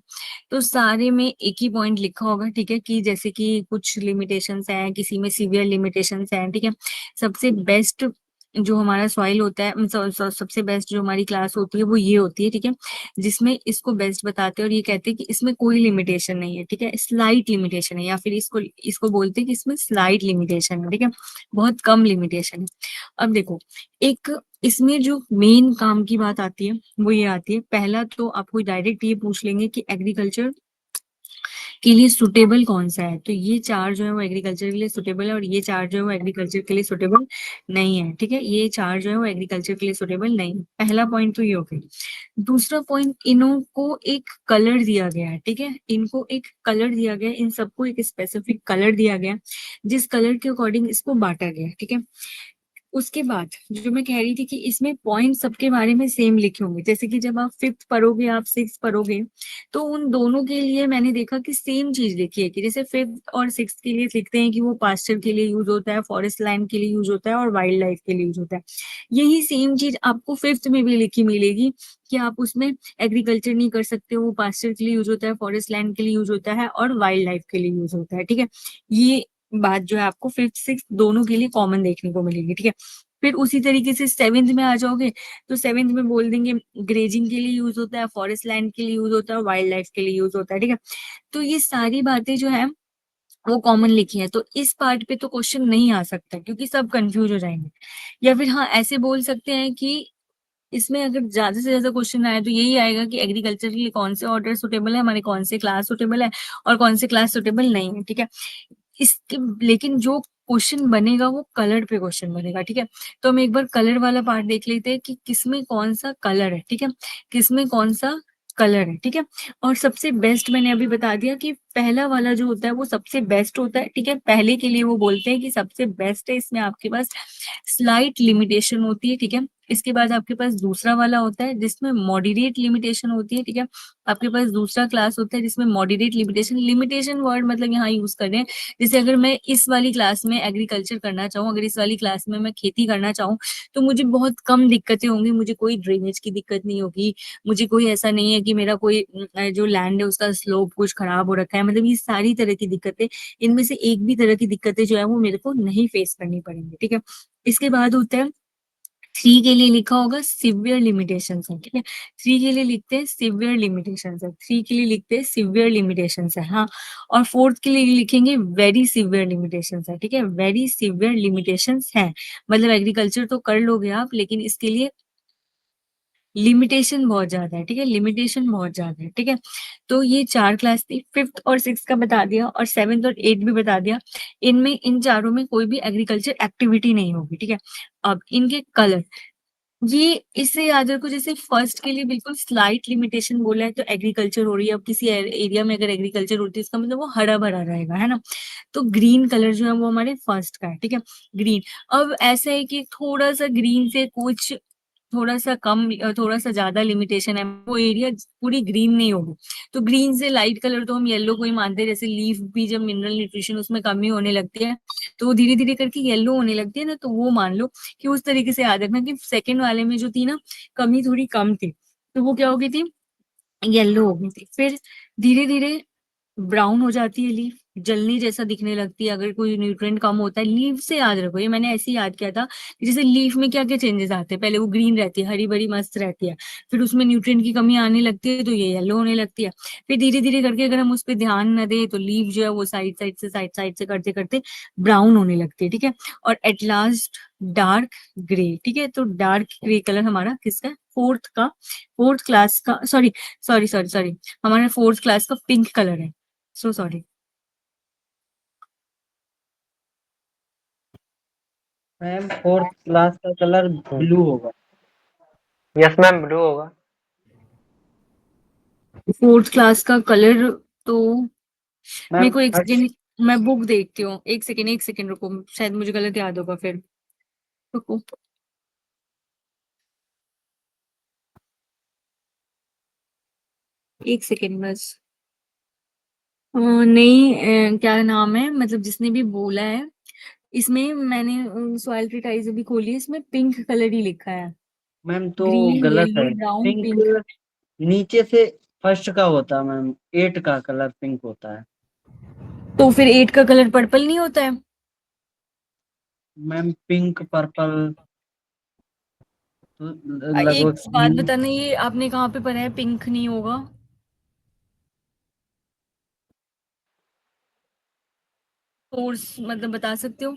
तो सारे में एक ही पॉइंट लिखा होगा, ठीक है, कि जैसे कि कुछ लिमिटेशंस हैं, किसी में सीवियर लिमिटेशंस हैं, ठीक है। सबसे बेस्ट जो हमारा सॉइल होता है, सबसे बेस्ट जो हमारी क्लास होती है वो ये होती है, ठीक है, जिसमें इसको बेस्ट बताते हैं और ये कहते हैं कि इसमें कोई लिमिटेशन नहीं है, ठीक है, स्लाइट लिमिटेशन है, या फिर इसको इसको बोलते हैं कि इसमें स्लाइट लिमिटेशन है, ठीक है, बहुत कम लिमिटेशन है। अब देखो, एक इसमें जो मेन काम की बात आती है वो ये आती है, पहला तो आपको डायरेक्ट ये पूछ लेंगे कि एग्रीकल्चर के लिए सुटेबल कौन सा है, तो ये 4 जो है वो एग्रीकल्चर के लिए सुटेबल है, और ये 4 जो है वो एग्रीकल्चर के लिए सुटेबल नहीं है, ठीक है। ये 4 जो है वो एग्रीकल्चर के लिए सुटेबल नहीं है। पहला पॉइंट तो ये हो गया। दूसरा पॉइंट, इन्हों को एक कलर दिया गया है, ठीक है, इनको एक कलर दिया गया है, इन सबको एक स्पेसिफिक कलर दिया गया है, जिस कलर के अकॉर्डिंग इसको बांटा गया है, ठीक है। उसके बाद जो मैं कह रही थी कि इसमें पॉइंट सबके बारे में सेम लिखे होंगे, जैसे कि जब आप 5th पढ़ोगे, आप 6th पढ़ोगे, तो उन दोनों के लिए मैंने देखा कि सेम चीज लिखी है, कि जैसे 5th और 6th के लिए लिखते हैं कि वो पास्चर के लिए यूज होता है, फॉरेस्ट लैंड के लिए यूज होता है, और वाइल्ड लाइफ के लिए यूज होता है। यही सेम चीज आपको 5th में भी लिखी मिलेगी, कि आप उसमें एग्रीकल्चर नहीं कर सकते, वो पास्चर के लिए यूज होता है, फॉरेस्ट लैंड के लिए यूज होता है, और वाइल्ड लाइफ के लिए यूज होता है, ठीक है। ये बात जो है आपको 5th 6th दोनों के लिए कॉमन देखने को मिलेगी, ठीक है। फिर उसी तरीके से 7th में आ जाओगे, तो 7th में बोल देंगे ग्रेजिंग के लिए यूज होता है, फॉरेस्ट लैंड के लिए यूज होता है, वाइल्ड लाइफ के लिए यूज होता है, ठीक है। तो ये सारी बातें जो है वो कॉमन लिखी है, तो इस पार्ट पे तो क्वेश्चन नहीं आ सकता, क्योंकि सब कंफ्यूज हो जाएंगे। या फिर हाँ, ऐसे बोल सकते हैं कि इसमें अगर ज्यादा से ज्यादा क्वेश्चन आए तो यही आएगा कि एग्रीकल्चर के लिए कौन से ऑर्डर सुटेबल है, हमारे कौन से क्लास सुटेबल है, और कौन से क्लास सुटेबल नहीं है, ठीक है। इसके लेकिन जो क्वेश्चन बनेगा वो कलर पे क्वेश्चन बनेगा, ठीक है। तो हम एक बार कलर वाला पार्ट देख लेते हैं कि किसमें कौन सा कलर है, ठीक है, किसमें कौन सा कलर है, ठीक है। और सबसे बेस्ट मैंने अभी बता दिया कि पहला वाला जो होता है वो सबसे बेस्ट होता है, ठीक है। पहले के लिए वो बोलते हैं कि सबसे बेस्ट है, इसमें आपके पास स्लाइट लिमिटेशन होती है, ठीक है। इसके बाद आपके पास दूसरा वाला होता है जिसमें मॉडरेट लिमिटेशन होती है, ठीक है। आपके पास दूसरा क्लास होता है जिसमें मॉडरेट लिमिटेशन, लिमिटेशन वर्ड मतलब यहाँ यूज कर रहे हैं, जैसे अगर मैं इस वाली क्लास में एग्रीकल्चर करना चाहूँ, अगर इस वाली क्लास में मैं खेती करना चाहूँ, तो मुझे बहुत कम दिक्कतें होंगी, मुझे कोई ड्रेनेज की दिक्कत नहीं होगी, मुझे कोई ऐसा नहीं है कि मेरा कोई जो लैंड है उसका स्लोप कुछ खराब हो रखा है, मतलब ये सारी तरह की दिक्कतें, इनमें से एक भी तरह की दिक्कतें जो है वो मेरे को नहीं फेस करनी पड़ेंगी, ठीक है। इसके बाद होता है 3 के लिए लिखा होगा सिवियर लिमिटेशंस है, ठीक है। 3 के लिए लिखते हैं सिवियर लिमिटेशंस है, 3 के लिए लिखते हैं सिवियर लिमिटेशंस है, हाँ। और 4th के लिए लिखेंगे वेरी सिवियर लिमिटेशंस है, ठीक है, वेरी सिवियर लिमिटेशंस है। मतलब एग्रीकल्चर तो कर लोगे आप, लेकिन इसके लिए लिमिटेशन बहुत ज्यादा है, ठीक है, लिमिटेशन बहुत ज्यादा है, ठीक है। तो ये 4 क्लास थी, 5th और 6th का बता दिया और 7th और 8th भी बता दिया। इनमें इन चारों में कोई भी एग्रीकल्चर एक्टिविटी नहीं होगी, ठीक है। अब इनके कलर, ये इससे याद रखो, जैसे फर्स्ट के लिए बिल्कुल स्लाइट लिमिटेशन बोला है तो एग्रीकल्चर हो रही है, अब किसी एरिया में अगर एग्रीकल्चर होती है इसका मतलब वो हरा भरा रहेगा, है ना। तो ग्रीन कलर जो है वो हमारे फर्स्ट का है, ठीक है, ग्रीन। अब ऐसा है कि थोड़ा सा ग्रीन से कुछ थोड़ा सा कम थोड़ा सा ज्यादा लिमिटेशन है, वो एरिया पूरी ग्रीन नहीं होगी। तो ग्रीन से लाइट कलर तो हम येलो को ही मानते हैं, जैसे लीफ भी जब मिनरल न्यूट्रिशन उसमें कमी होने लगती है तो वो धीरे धीरे करके येलो होने लगती है ना, तो वो मान लो कि उस तरीके से याद रखना कि सेकंड वाले में जो थी ना कमी थोड़ी कम थी, तो वो क्या हो गई थी, येलो हो गई थी। फिर धीरे धीरे ब्राउन हो जाती है लीफ, जलनी जैसा दिखने लगती है अगर कोई न्यूट्रिएंट कम होता है। लीफ से याद रखो, ये मैंने ऐसे ही याद किया था कि जैसे लीफ में क्या क्या चेंजेस आते हैं, पहले वो ग्रीन रहती है, हरी भरी मस्त रहती है, फिर उसमें न्यूट्रिएंट की कमी आने लगती है तो ये येलो होने लगती है। फिर धीरे धीरे करके अगर हम उस पर ध्यान न दें तो लीफ जो है वो साइड साइड से करते करते ब्राउन होने लगती है, ठीक है। और एट लास्ट डार्क ग्रे, ठीक है। तो डार्क ग्रे कलर हमारा किसका है, फोर्थ क्लास का, सॉरी सॉरी सॉरी सॉरी, हमारा 4th क्लास का पिंक कलर है, so sorry. Ma'am 4th class का कलर ब्लू होगा। यस मैम, ब्लू होगा। 4th क्लास का कलर तो मेरे मैम को एक थर्ड सेकेंड, मैं बुक देखती हूँ, एक सेकेंड रुको, शायद मुझे गलत याद होगा फिर, रुको। एक सेकेंड बस। नहीं, क्या नाम है, मतलब जिसने भी बोला है, इसमें मैंने सॉइल ट्रीटाइज अभी खोली है, इसमें पिंक कलर ही लिखा है, मैम तो ग्रीन गलत येलो है। Brown pink pink. नीचे से फर्स्ट का होता है मैम, 8 का कलर पिंक होता है। तो फिर 8 का कलर पर्पल नहीं होता है? मैम पिंक पर्पल तो एक लगभग बात सेम। बताना, ये आपने कहाँ पे पढ़ा है पिंक नहीं होगा? सोर्स मतलब बता सकते हो?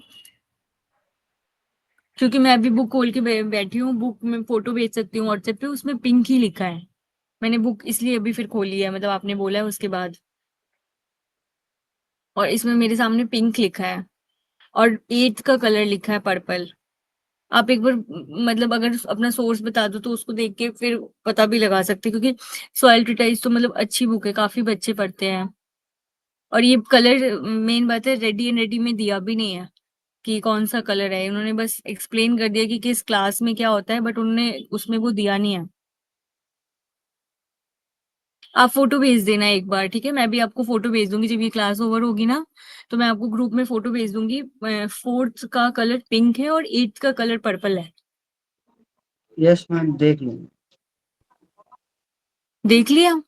क्योंकि मैं अभी बुक खोल के बैठी हूँ, बुक में फोटो भेज सकती हूँ व्हाट्सएप पे, उसमें पिंक ही लिखा है। मैंने बुक इसलिए अभी फिर खोली है, मतलब आपने बोला है उसके बाद, और इसमें मेरे सामने पिंक लिखा है और 8th का कलर लिखा है पर्पल। आप एक बार मतलब अगर अपना सोर्स बता दो तो उसको देख के फिर पता भी लगा सकते हैं, क्योंकि सॉइल ट्रीटाइज तो मतलब अच्छी बुक है, काफी बच्चे पढ़ते हैं। और ये कलर मेन बात है, रेडी एंड रेडी में दिया भी नहीं है कि कौन सा कलर है, उन्होंने बस एक्सप्लेन कर दिया कि किस क्लास में क्या होता है, बट उन्होंने उसमें वो दिया नहीं है। आप फोटो भेज देना एक बार, ठीक है, मैं भी आपको फोटो भेज दूंगी जब ये क्लास ओवर होगी ना, तो मैं आपको ग्रुप में फोटो भेज दूंगी। 4th का कलर पिंक है और 8th का कलर पर्पल है। यस मैम देख लूंगा। देख लिया?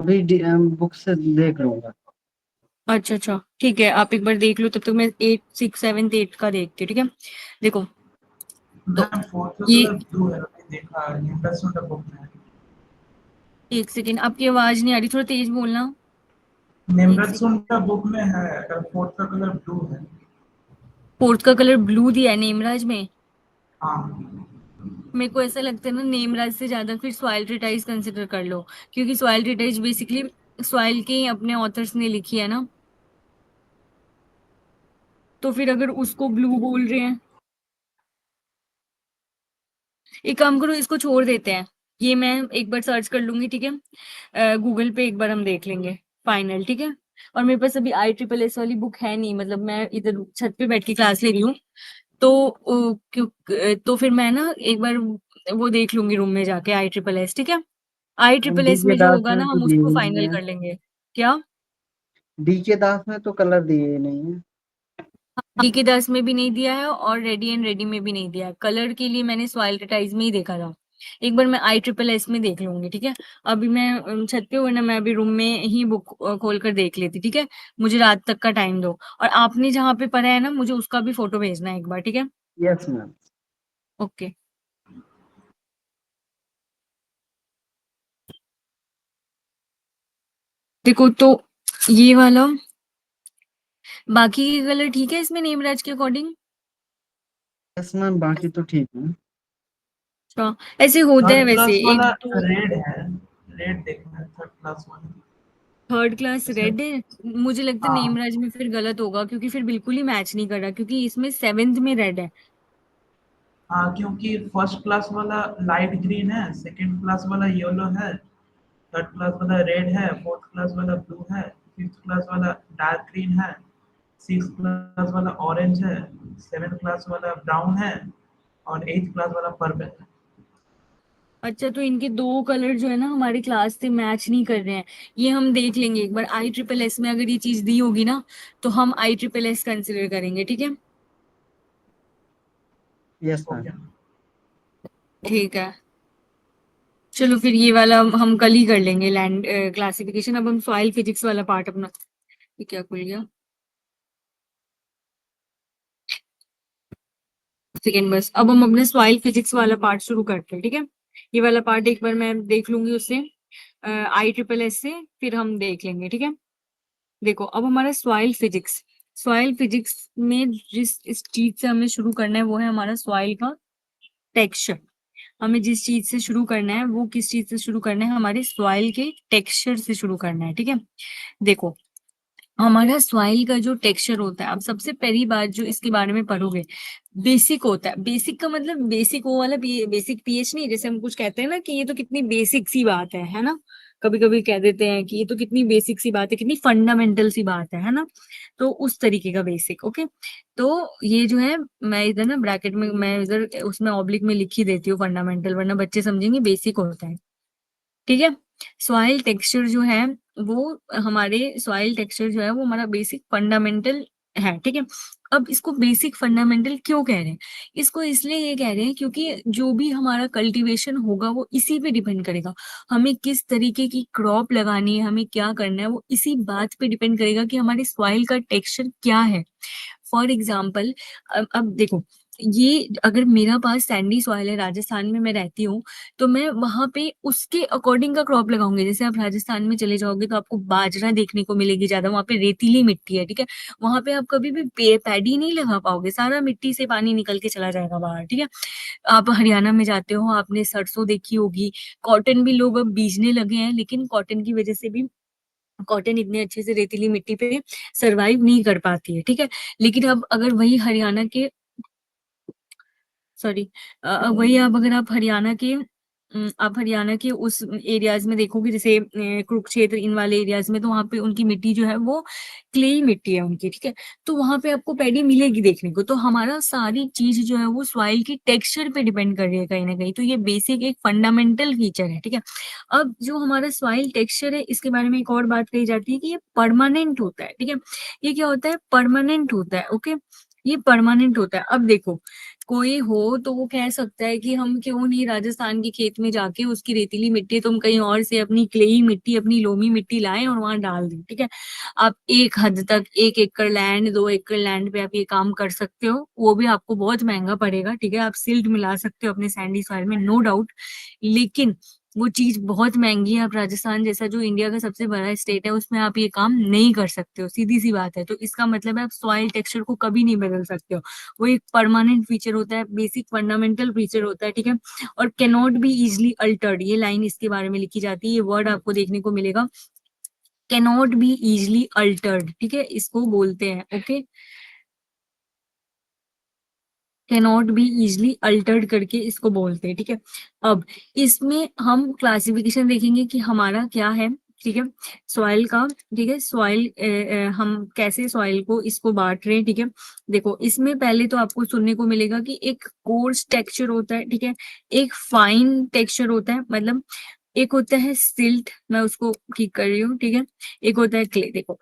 अभी बुक से देख लूंगा। अच्छा अच्छा, ठीक है, आप एक बार देख लो, तब तक मैं 8 6 7 8 का देखती हूँ, ठीक है। देखो, तो मैम फोर्थ का ये कलर ब्लू है, मैंने देखा है, ये प्लस वन बुक में है। एक सेकेंड, आपकी आवाज नहीं आ रही, थोड़ा तेज बोलना। एक निम्रत्सुन सेकेंड। का बुक में है, अगर फोर्थ का कलर ब्लू है। 4th का कलर ब्लू दिया है नेमराज में? हाँ। मेरे को ऐसा लगता है ना, नेमराज से ज्यादा फिर सॉइल ट्रीटाइज कंसिडर कर लो, क्योंकि सॉइल ट्रीटाइज बेसिकली सॉइल के ही अपने ऑथर्स ने लिखी है ना। तो फिर अगर उसको ब्लू बोल रहे हैं, एक काम करो, इसको छोड़ देते हैं, ये मैं एक बार सर्च कर लूंगी, ठीक है, गूगल पे एक बार हम देख लेंगे फाइनल, ठीक है। और मेरे पास अभी ISSS वाली बुक है नहीं, मतलब मैं इधर छत पे बैठ के क्लास ले रही हूँ, तो तो फिर मैं ना एक बार वो देख लूंगी रूम में जाके ISSS, ठीक है। डी ISSS के में जो दास होगा ना में तो हम दिए उसको ही नहीं फाइनल है। कर लेंगे। क्या? डी के दास में तो कलर दिए ही नहीं है। DK दास में भी नहीं दिया है और रेडी एंड रेडी में भी नहीं दिया है। कलर के लिए मैंने सॉइल टाइज में ही देखा था। एक बार मैं ISSS में देख लूंगी, ठीक है। अभी मैं छत पे हूँ ना, मैं अभी रूम में ही बुक खोल कर देख लेती, ठीक है। मुझे रात तक का टाइम दो, और आपने जहाँ पे पढ़ा है ना, मुझे उसका भी फोटो भेजना है एक बार, ठीक है। Yes ma'am. ओके। देखो तो ये वाला, बाकी के कलर ठीक है इसमें नेमराज के अकॉर्डिंग। यस मैम, बाकी तो ठीक है। अच्छा, ऐसे होता है थर्ड वैसे, क्लास एक वाला तो रेड है, रेड देखना है थर्ड क्लास वाला। थर्ड क्लास इसमें रेड है। मुझे लगता है हाँ नेमराज में फिर गलत होगा, क्योंकि फिर बिल्कुल ही मैच नहीं कर रहा, क्योंकि इसमें 7th में रेड है। हाँ, क्योंकि फर्स्ट क्लास वाला लाइट ग्रीन है, सेकंड क्लास वाला येलो है, थर्ड क्लास वाला रेड है, फोर्थ क्लास वाला ब्लू है, फिफ्थ क्लास वाला डार्क ग्रीन है, सिक्स क्लास वाला ऑरेंज है, सेवेंथ क्लास वाला ब्राउन है, और एट्थ क्लास वाला पर्पल है। अच्छा, तो इनके दो कलर जो है ना हमारी क्लास से मैच नहीं कर रहे हैं। ये हम देख लेंगे एक बार, ISSS में अगर ये चीज दी होगी ना, तो हम ISSS कंसिडर करेंगे, ठीक है। Yes ma'am. ओके। ठीक है, चलो फिर ये वाला हम कल ही कर लेंगे, लैंड क्लासिफिकेशन। अब हम सॉइल फिजिक्स वाला पार्ट अपना, ये क्या खुल गया, सेकेंड बस। अब हम अपने सॉइल फिजिक्स वाला पार्ट शुरू करते हैं, ठीक है। ये वाला पार्ट एक बार मैं देख लूंगी उससे, ISSS से, फिर हम देख लेंगे, ठीक है। देखो अब हमारा सॉइल फिजिक्स में जिस इस चीज से हमें शुरू करना है वो है हमारा सॉइल का टेक्सचर। हमें जिस चीज से शुरू करना है वो किस चीज से शुरू करना है, हमारे सॉइल के टेक्सचर से शुरू करना है, ठीक है। देखो हमारा सॉइल का जो टेक्सचर होता है, अब सबसे पहली बात जो इसके बारे में पढ़ोगे, बेसिक होता है। बेसिक का मतलब बेसिक वो वाला बेसिक पीएच नहीं, जैसे हम कुछ कहते हैं ना कि ये तो कितनी बेसिक सी बात है ना। कभी कभी कह देते हैं कि ये तो कितनी बेसिक सी बात है, कितनी फंडामेंटल सी बात है ना। तो उस तरीके का बेसिक, ओके। तो ये जो है, मैं इधर ना ब्रैकेट में, मैं इधर उसमें ऑब्लिक में लिख ही देती हूँ फंडामेंटल, वरना बच्चे समझेंगे बेसिक होता है, ठीक है। सॉइल टेक्सचर जो है वो हमारे सॉइल टेक्सचर जो है वो हमारा बेसिक फंडामेंटल है, ठीक है। अब इसको बेसिक फंडामेंटल क्यों कह रहे हैं? इसको इसलिए ये कह रहे हैं क्योंकि जो भी हमारा कल्टीवेशन होगा वो इसी पे डिपेंड करेगा। हमें किस तरीके की क्रॉप लगानी है, हमें क्या करना है, वो इसी बात पे डिपेंड करेगा कि हमारे सॉइल का टेक्सचर क्या है। फॉर एग्जाम्पल, अब देखो, ये अगर मेरा पास सैंडी सॉइल है, राजस्थान में मैं रहती हूँ, तो मैं वहां पे उसके अकॉर्डिंग का क्रॉप लगाऊंगी। जैसे आप राजस्थान में चले जाओगे तो आपको बाजरा देखने को मिलेगी ज्यादा, वहां पे रेतीली मिट्टी है, ठीक है। वहां पे आप कभी भी पैडी नहीं लगा पाओगे, सारा मिट्टी से पानी निकल के चला जाएगा बाहर, ठीक है। आप हरियाणा में जाते हो, आपने सरसों देखी होगी, कॉटन भी लोग अब बीजने लगे हैं, लेकिन कॉटन की वजह से भी कॉटन इतने अच्छे से रेतीली मिट्टी पे सरवाइव नहीं कर पाती है, ठीक है। लेकिन अब अगर वही हरियाणा के, सॉरी, वही अब अगर आप हरियाणा के उस एरियाज में देखोगे, जैसे कुरुक्षेत्र इन वाले एरियाज में, तो वहां पे उनकी मिट्टी जो है वो क्ले मिट्टी है उनकी, ठीक है। तो वहां पे आपको पैडी मिलेगी देखने को। तो हमारा सारी चीज जो है वो सॉइल की टेक्सचर पे डिपेंड कर रही है कहीं ना कहीं। तो ये बेसिक एक फंडामेंटल फीचर है, ठीक है। अब जो हमारा सॉइल टेक्सचर है, इसके बारे में एक और बात कही जाती है कि ये परमानेंट होता है, ठीक है। ये क्या होता है? परमानेंट होता है, ओके। ये परमानेंट होता है। अब देखो, कोई हो तो वो कह सकता है कि हम क्यों नहीं राजस्थान के खेत में जाके उसकी रेतीली मिट्टी तुम कहीं और से अपनी क्लेई मिट्टी, अपनी लोमी मिट्टी लाएं और वहां डाल दें, ठीक है। आप एक हद तक 1 एकड़ लैंड, 2 एकड़ लैंड पे आप ये काम कर सकते हो, वो भी आपको बहुत महंगा पड़ेगा, ठीक है। आप सिल्ट मिला सकते हो अपने सैंडी सॉइल में, नो डाउट, लेकिन वो चीज बहुत महंगी है। आप राजस्थान जैसा जो इंडिया का सबसे बड़ा स्टेट है उसमें आप ये काम नहीं कर सकते हो, सीधी सी बात है। तो इसका मतलब है आप सॉइल टेक्सचर को कभी नहीं बदल सकते हो। वो एक परमानेंट फीचर होता है, बेसिक फंडामेंटल फीचर होता है, ठीक है। और कैनॉट बी इजिली अल्टर्ड, ये लाइन इसके बारे में लिखी जाती है, ये वर्ड आपको देखने को मिलेगा, कैनॉट बी इजिली अल्टर्ड, ठीक है, इसको बोलते हैं, okay. Cannot be easily Altered करके इसको बोलते हैं, ठीक है। अब इसमें हम क्लासिफिकेशन देखेंगे कि हमारा क्या है, ठीक है, सॉइल का, ठीक है। सॉइल हम कैसे सॉइल को इसको बांट रहे हैं, ठीक है। देखो इसमें पहले तो आपको सुनने को मिलेगा कि एक कोर्स टेक्सचर होता है, ठीक है, एक फाइन टेक्सचर होता है, मतलब एक होता है सिल्ट, मैं उसको ठीक कर रही हूँ, ठीक है, एक होता है क्ले। देखो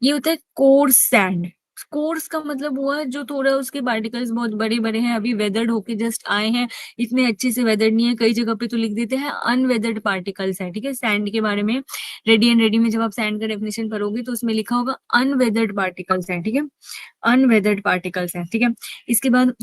ये होता है कोर्स सैंड। कोर्स का मतलब हुआ जो थोड़ा उसके पार्टिकल्स बहुत बड़े बड़े हैं, अभी वेदर्ड होके जस्ट आए हैं, इतने अच्छे से वेदर्ड नहीं है, कई जगह पे तो लिख देते हैं अनवेदर्ड पार्टिकल्स है, ठीक है। सैंड के बारे में रेडी एंड रेडी में जब आप सैंड का डेफिनेशन पढ़ोगे तो उसमें लिखा होगा अनवेदर्ड पार्टिकल्स है, ठीक है, अनवेदर्ड पार्टिकल्स है, ठीक है। इसके बाद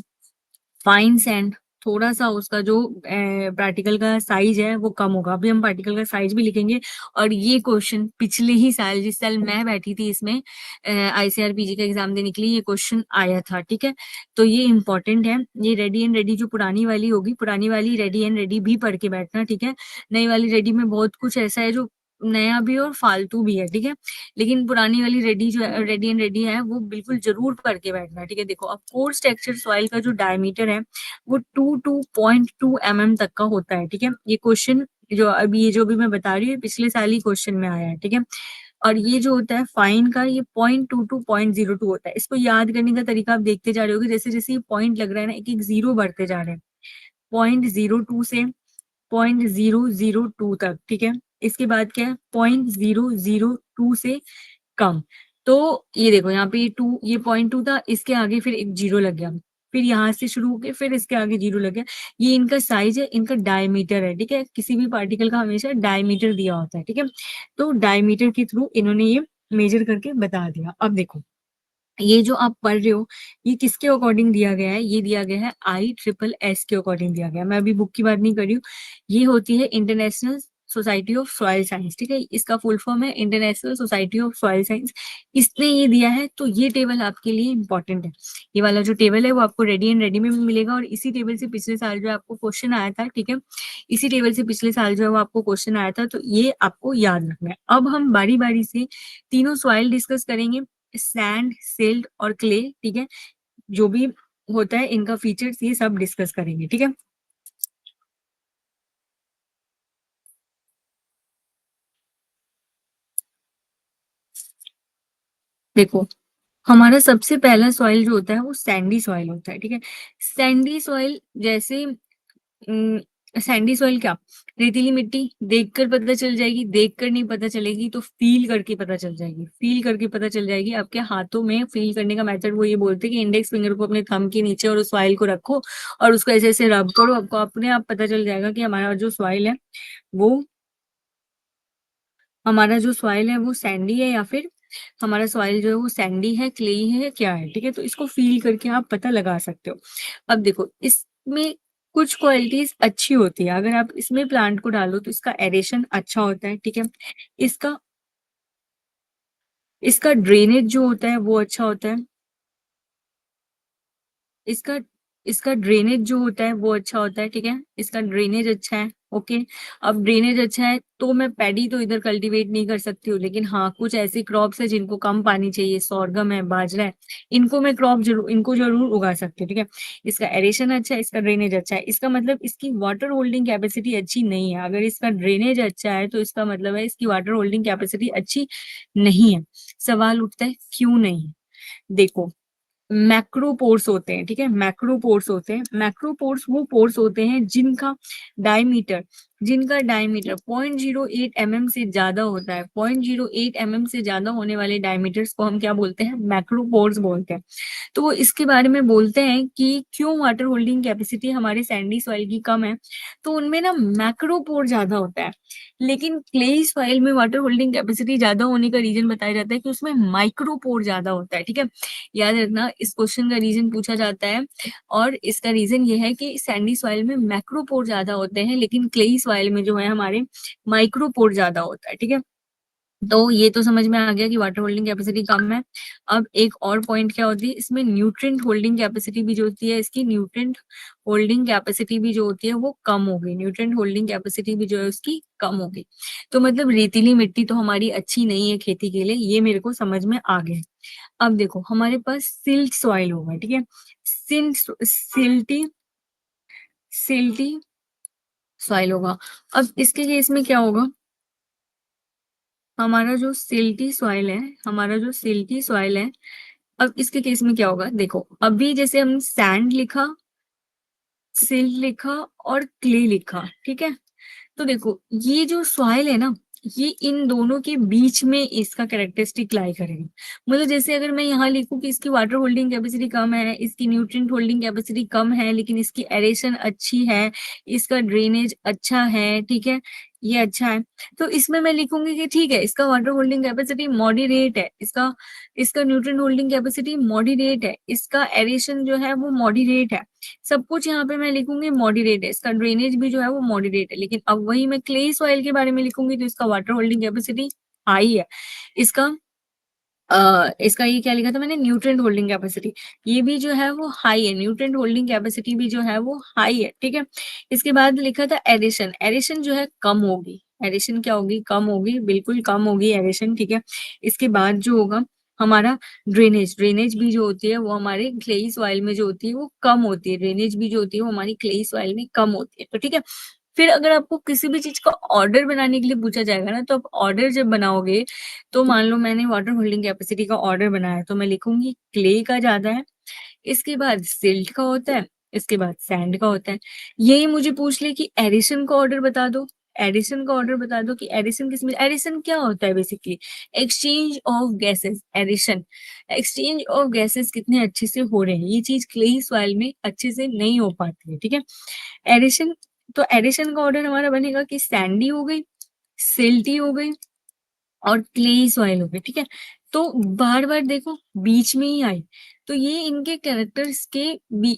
फाइन सैंड, थोड़ा सा उसका जो पार्टिकल का साइज है वो कम होगा, अभी हम पार्टिकल का साइज भी लिखेंगे। और ये क्वेश्चन पिछले ही साल, जिस साल मैं बैठी थी इसमें आईसीआरपीजी का एग्जाम देने के लिए, ये क्वेश्चन आया था, ठीक है। तो ये इंपॉर्टेंट है। ये रेडी एंड रेडी जो पुरानी वाली होगी, पुरानी वाली रेडी एंड रेडी भी पढ़ के बैठना, ठीक है। नई वाली रेडी में बहुत कुछ ऐसा है जो नया भी और फालतू भी है, ठीक है। लेकिन पुरानी वाली रेडी जो है, रेडी एंड रेडी है, वो बिल्कुल जरूर पढ़ के बैठना, ठीक है। देखो अब कोर्स टेक्सचर सॉइल का जो डायमीटर है वो 2.2 mm तक का होता है, ठीक है। ये क्वेश्चन जो अभी, ये जो भी मैं बता रही हूँ, पिछले साल ही क्वेश्चन में आया है, ठीक है। और ये जो होता है फाइन का, ये 0.22 0.02 होता है। इसको याद करने का तरीका आप देखते जा रहे हो, जैसे जैसे ये पॉइंट लग रहा है ना, एक एक जीरो बढ़ते जा रहे हैं, 0.02 से 0.002 तक, ठीक है। इसके बाद क्या है, 0.002 से कम। तो ये देखो यहाँ पे ये 0.2 था, इसके आगे फिर एक जीरो लग गया, फिर यहाँ से शुरू होके फिर इसके आगे जीरो लग गया। ये इनका साइज है, इनका डायमीटर है, ठीक है। किसी भी पार्टिकल का हमेशा डायमीटर दिया होता है, ठीक है। तो डायमीटर के थ्रू इन्होंने ये मेजर करके बता दिया। अब देखो ये जो आप पढ़ रहे हो, ये किसके अकॉर्डिंग दिया गया है, ये दिया गया है ISSS के अकॉर्डिंग दिया गया है। मैं अभी बुक की बात नहीं कर रही हूँ, ये होती है international society of soil science, ठीक है। इसका फुल फॉर्म है international society of soil science. इसने ये दिया है, तो ये टेबल आपके लिए इंपॉर्टेंट है। ये वाला जो टेबल है वो आपको रेडी एंड रेडी में भी मिलेगा, और इसी टेबल से पिछले साल जो आपको क्वेश्चन आया था, ठीक है, इसी टेबल से पिछले साल जो है वो आपको क्वेश्चन आया था, तो ये आपको याद रखना है। अब हम बारी बारी से तीनों सॉइल डिस्कस करेंगे, सैंड, सिल्ट और क्ले, ठीक है। जो भी होता है इनका फीचर्स ये सब डिस्कस करेंगे, ठीक है। देखो हमारा सबसे पहला सॉइल जो होता है वो सैंडी सॉइल होता है, ठीक है। सैंडी सॉइल जैसे सैंडी सॉइल क्या, रेतीली मिट्टी देखकर पता चल जाएगी, देखकर नहीं पता चलेगी तो फील करके पता चल जाएगी, फील करके पता चल जाएगी। आपके हाथों में फील करने का मेथड वो ये बोलते हैं कि इंडेक्स फिंगर को अपने थंब के नीचे और उस सॉइल को रखो और उसको ऐसे ऐसे रब करो, आपको अपने आप पता चल जाएगा कि हमारा जो सॉइल है वो, हमारा जो सॉइल है वो सैंडी है या फिर हमारा सॉइल जो है वो सैंडी है, क्लेई है, क्या है, ठीक है। तो इसको फील करके आप पता लगा सकते हो। अब देखो इसमें कुछ क्वालिटीज अच्छी होती है, अगर आप इसमें प्लांट को डालो तो इसका एरेशन अच्छा होता है, ठीक है। इसका इसका ड्रेनेज जो होता है वो अच्छा होता है, इसका इसका ड्रेनेज जो होता है वो अच्छा होता है, ठीक है। इसका ड्रेनेज अच्छा है, ओके। अब ड्रेनेज अच्छा है तो मैं पैडी तो इधर कल्टीवेट नहीं कर सकती हूँ, लेकिन हाँ कुछ ऐसी क्रॉप्स है जिनको कम पानी चाहिए, सोरगम है, बाजरा है, इनको मैं इनको जरूर उगा सकती हूँ, ठीक है। इसका एरेशन अच्छा है, इसका ड्रेनेज अच्छा है, इसका मतलब इसकी वाटर होल्डिंग कैपेसिटी अच्छी नहीं है। अगर इसका ड्रेनेज अच्छा है तो इसका मतलब है इसकी वाटर होल्डिंग कैपेसिटी अच्छी नहीं है। सवाल उठता है क्यों नहीं। देखो मैक्रोपोर्स होते हैं, ठीक है, मैक्रोपोर्स होते हैं। मैक्रोपोर्स वो पोर्स होते हैं डायमीटर जिनका डायमीटर 0.08 mm से ज्यादा होता है। 0.08 mm से ज्यादा होने वाले डायमीटर्स को हम क्या बोलते हैं, मैक्रोपोर्स बोलते हैं। तो वो इसके बारे में बोलते हैं कि क्यों वाटर होल्डिंग कैपेसिटी हमारे सैंडी सॉइल की कम है, तो उनमें ना मैक्रोपोर ज्यादा होता है। लेकिन क्लेई सॉइल में वाटर होल्डिंग कैपेसिटी ज्यादा होने का रीजन बताया जाता है कि उसमें माइक्रोपोर ज्यादा होता है, ठीक है। याद रखना इस क्वेश्चन का रीजन पूछा जाता है, और इसका रीजन ये है कि सैंडी सॉइल में मैक्रोपोर ज्यादा होते हैं, लेकिन क्लेई सॉइल में जो है हमारे माइक्रोपोर ज्यादा होता है, ठीक है। तो ये तो समझ में आ गया कि वाटर होल्डिंग कैपेसिटी कम है। अब एक और पॉइंट क्या होती है, इसमें न्यूट्रिएंट होल्डिंग कैपेसिटी भी जो होती है, इसकी न्यूट्रिएंट होल्डिंग कैपेसिटी भी जो होती है वो कम हो गई, न्यूट्रिएंट होल्डिंग कैपेसिटी भी जो है उसकी कम हो गई। तो मतलब रेतीली मिट्टी तो हमारी अच्छी नहीं है खेती के लिए, ये मेरे को समझ में आ गया। अब देखो हमारे पास सिल्ट सॉइल होगा, ठीक है, सिल्टी सॉइल होगा। अब इसके केस में क्या होगा, हमारा जो सिल्टी सॉइल है, अब इसके केस में क्या होगा, देखो अभी जैसे हम सैंड लिखा, सिल्ट लिखा और क्ले लिखा, ठीक है, तो देखो ये जो सॉइल है ना, ये इन दोनों के बीच में इसका कैरेक्टरिस्टिक लाई करेगा। मतलब जैसे अगर मैं यहाँ लिखूं कि इसकी वाटर होल्डिंग कैपेसिटी कम है, इसकी न्यूट्रिएंट होल्डिंग कैपेसिटी कम है, लेकिन इसकी एरेशन अच्छी है, इसका ड्रेनेज अच्छा है, ठीक है, ये अच्छा है, तो इसमें मैं लिखूंगी कि ठीक है, इसका वाटर होल्डिंग कैपेसिटी मॉडरेट है, इसका न्यूट्रिएंट होल्डिंग कैपेसिटी मॉडरेट है, इसका एरेशन जो है वो मॉडरेट है, सब कुछ यहाँ पे मैं लिखूंगी मॉडरेट है, इसका ड्रेनेज भी जो है वो मॉडरेट है। लेकिन अब वही मैं क्ले सॉइल के बारे में लिखूंगी तो इसका वाटर होल्डिंग कैपेसिटी हाई है, इसका ये क्या लिखा था मैंने, न्यूट्रिएंट होल्डिंग कैपेसिटी, ये भी जो है वो हाई है, न्यूट्रिएंट होल्डिंग कैपेसिटी भी जो है वो हाई है, ठीक है। इसके बाद लिखा था एरेशन जो है कम होगी, एरेशन क्या होगी, कम होगी, बिल्कुल कम होगी एरेशन, ठीक है। इसके बाद जो होगा हमारा ड्रेनेज भी जो होती है वो हमारे क्लेई सॉइल में जो होती है वो कम होती है, ड्रेनेज भी जो होती है वो हमारी क्लेई सॉइल में कम होती है, तो ठीक है। फिर अगर आपको किसी भी चीज का ऑर्डर बनाने के लिए पूछा जाएगा ना, तो आप ऑर्डर जब बनाओगे तो मान लो मैंने वाटर होल्डिंग कैपेसिटी का ऑर्डर बनाया तो मैं लिखूंगी क्ले का ज्यादा है, इसके बाद सिल्ट का होता है, इसके बाद सैंड का होता है। यही मुझे पूछ ले कि एडिशन का ऑर्डर बता दो, कि एडिशन क्या होता है, basically exchange of gases, exchange of gases कितने अच्छे से हो रहे हैं, ये चीज क्ले सॉइल में अच्छे से नहीं हो पाती है, ठीक है। एडिशन, तो एडिशन का ऑर्डर हमारा बनेगा कि सैंडी हो गई, सिल्टी हो गई और क्ले सॉइल हो गई, ठीक है। तो बार बार देखो बीच में ही आई, तो ये इनके कैरेक्टर्स के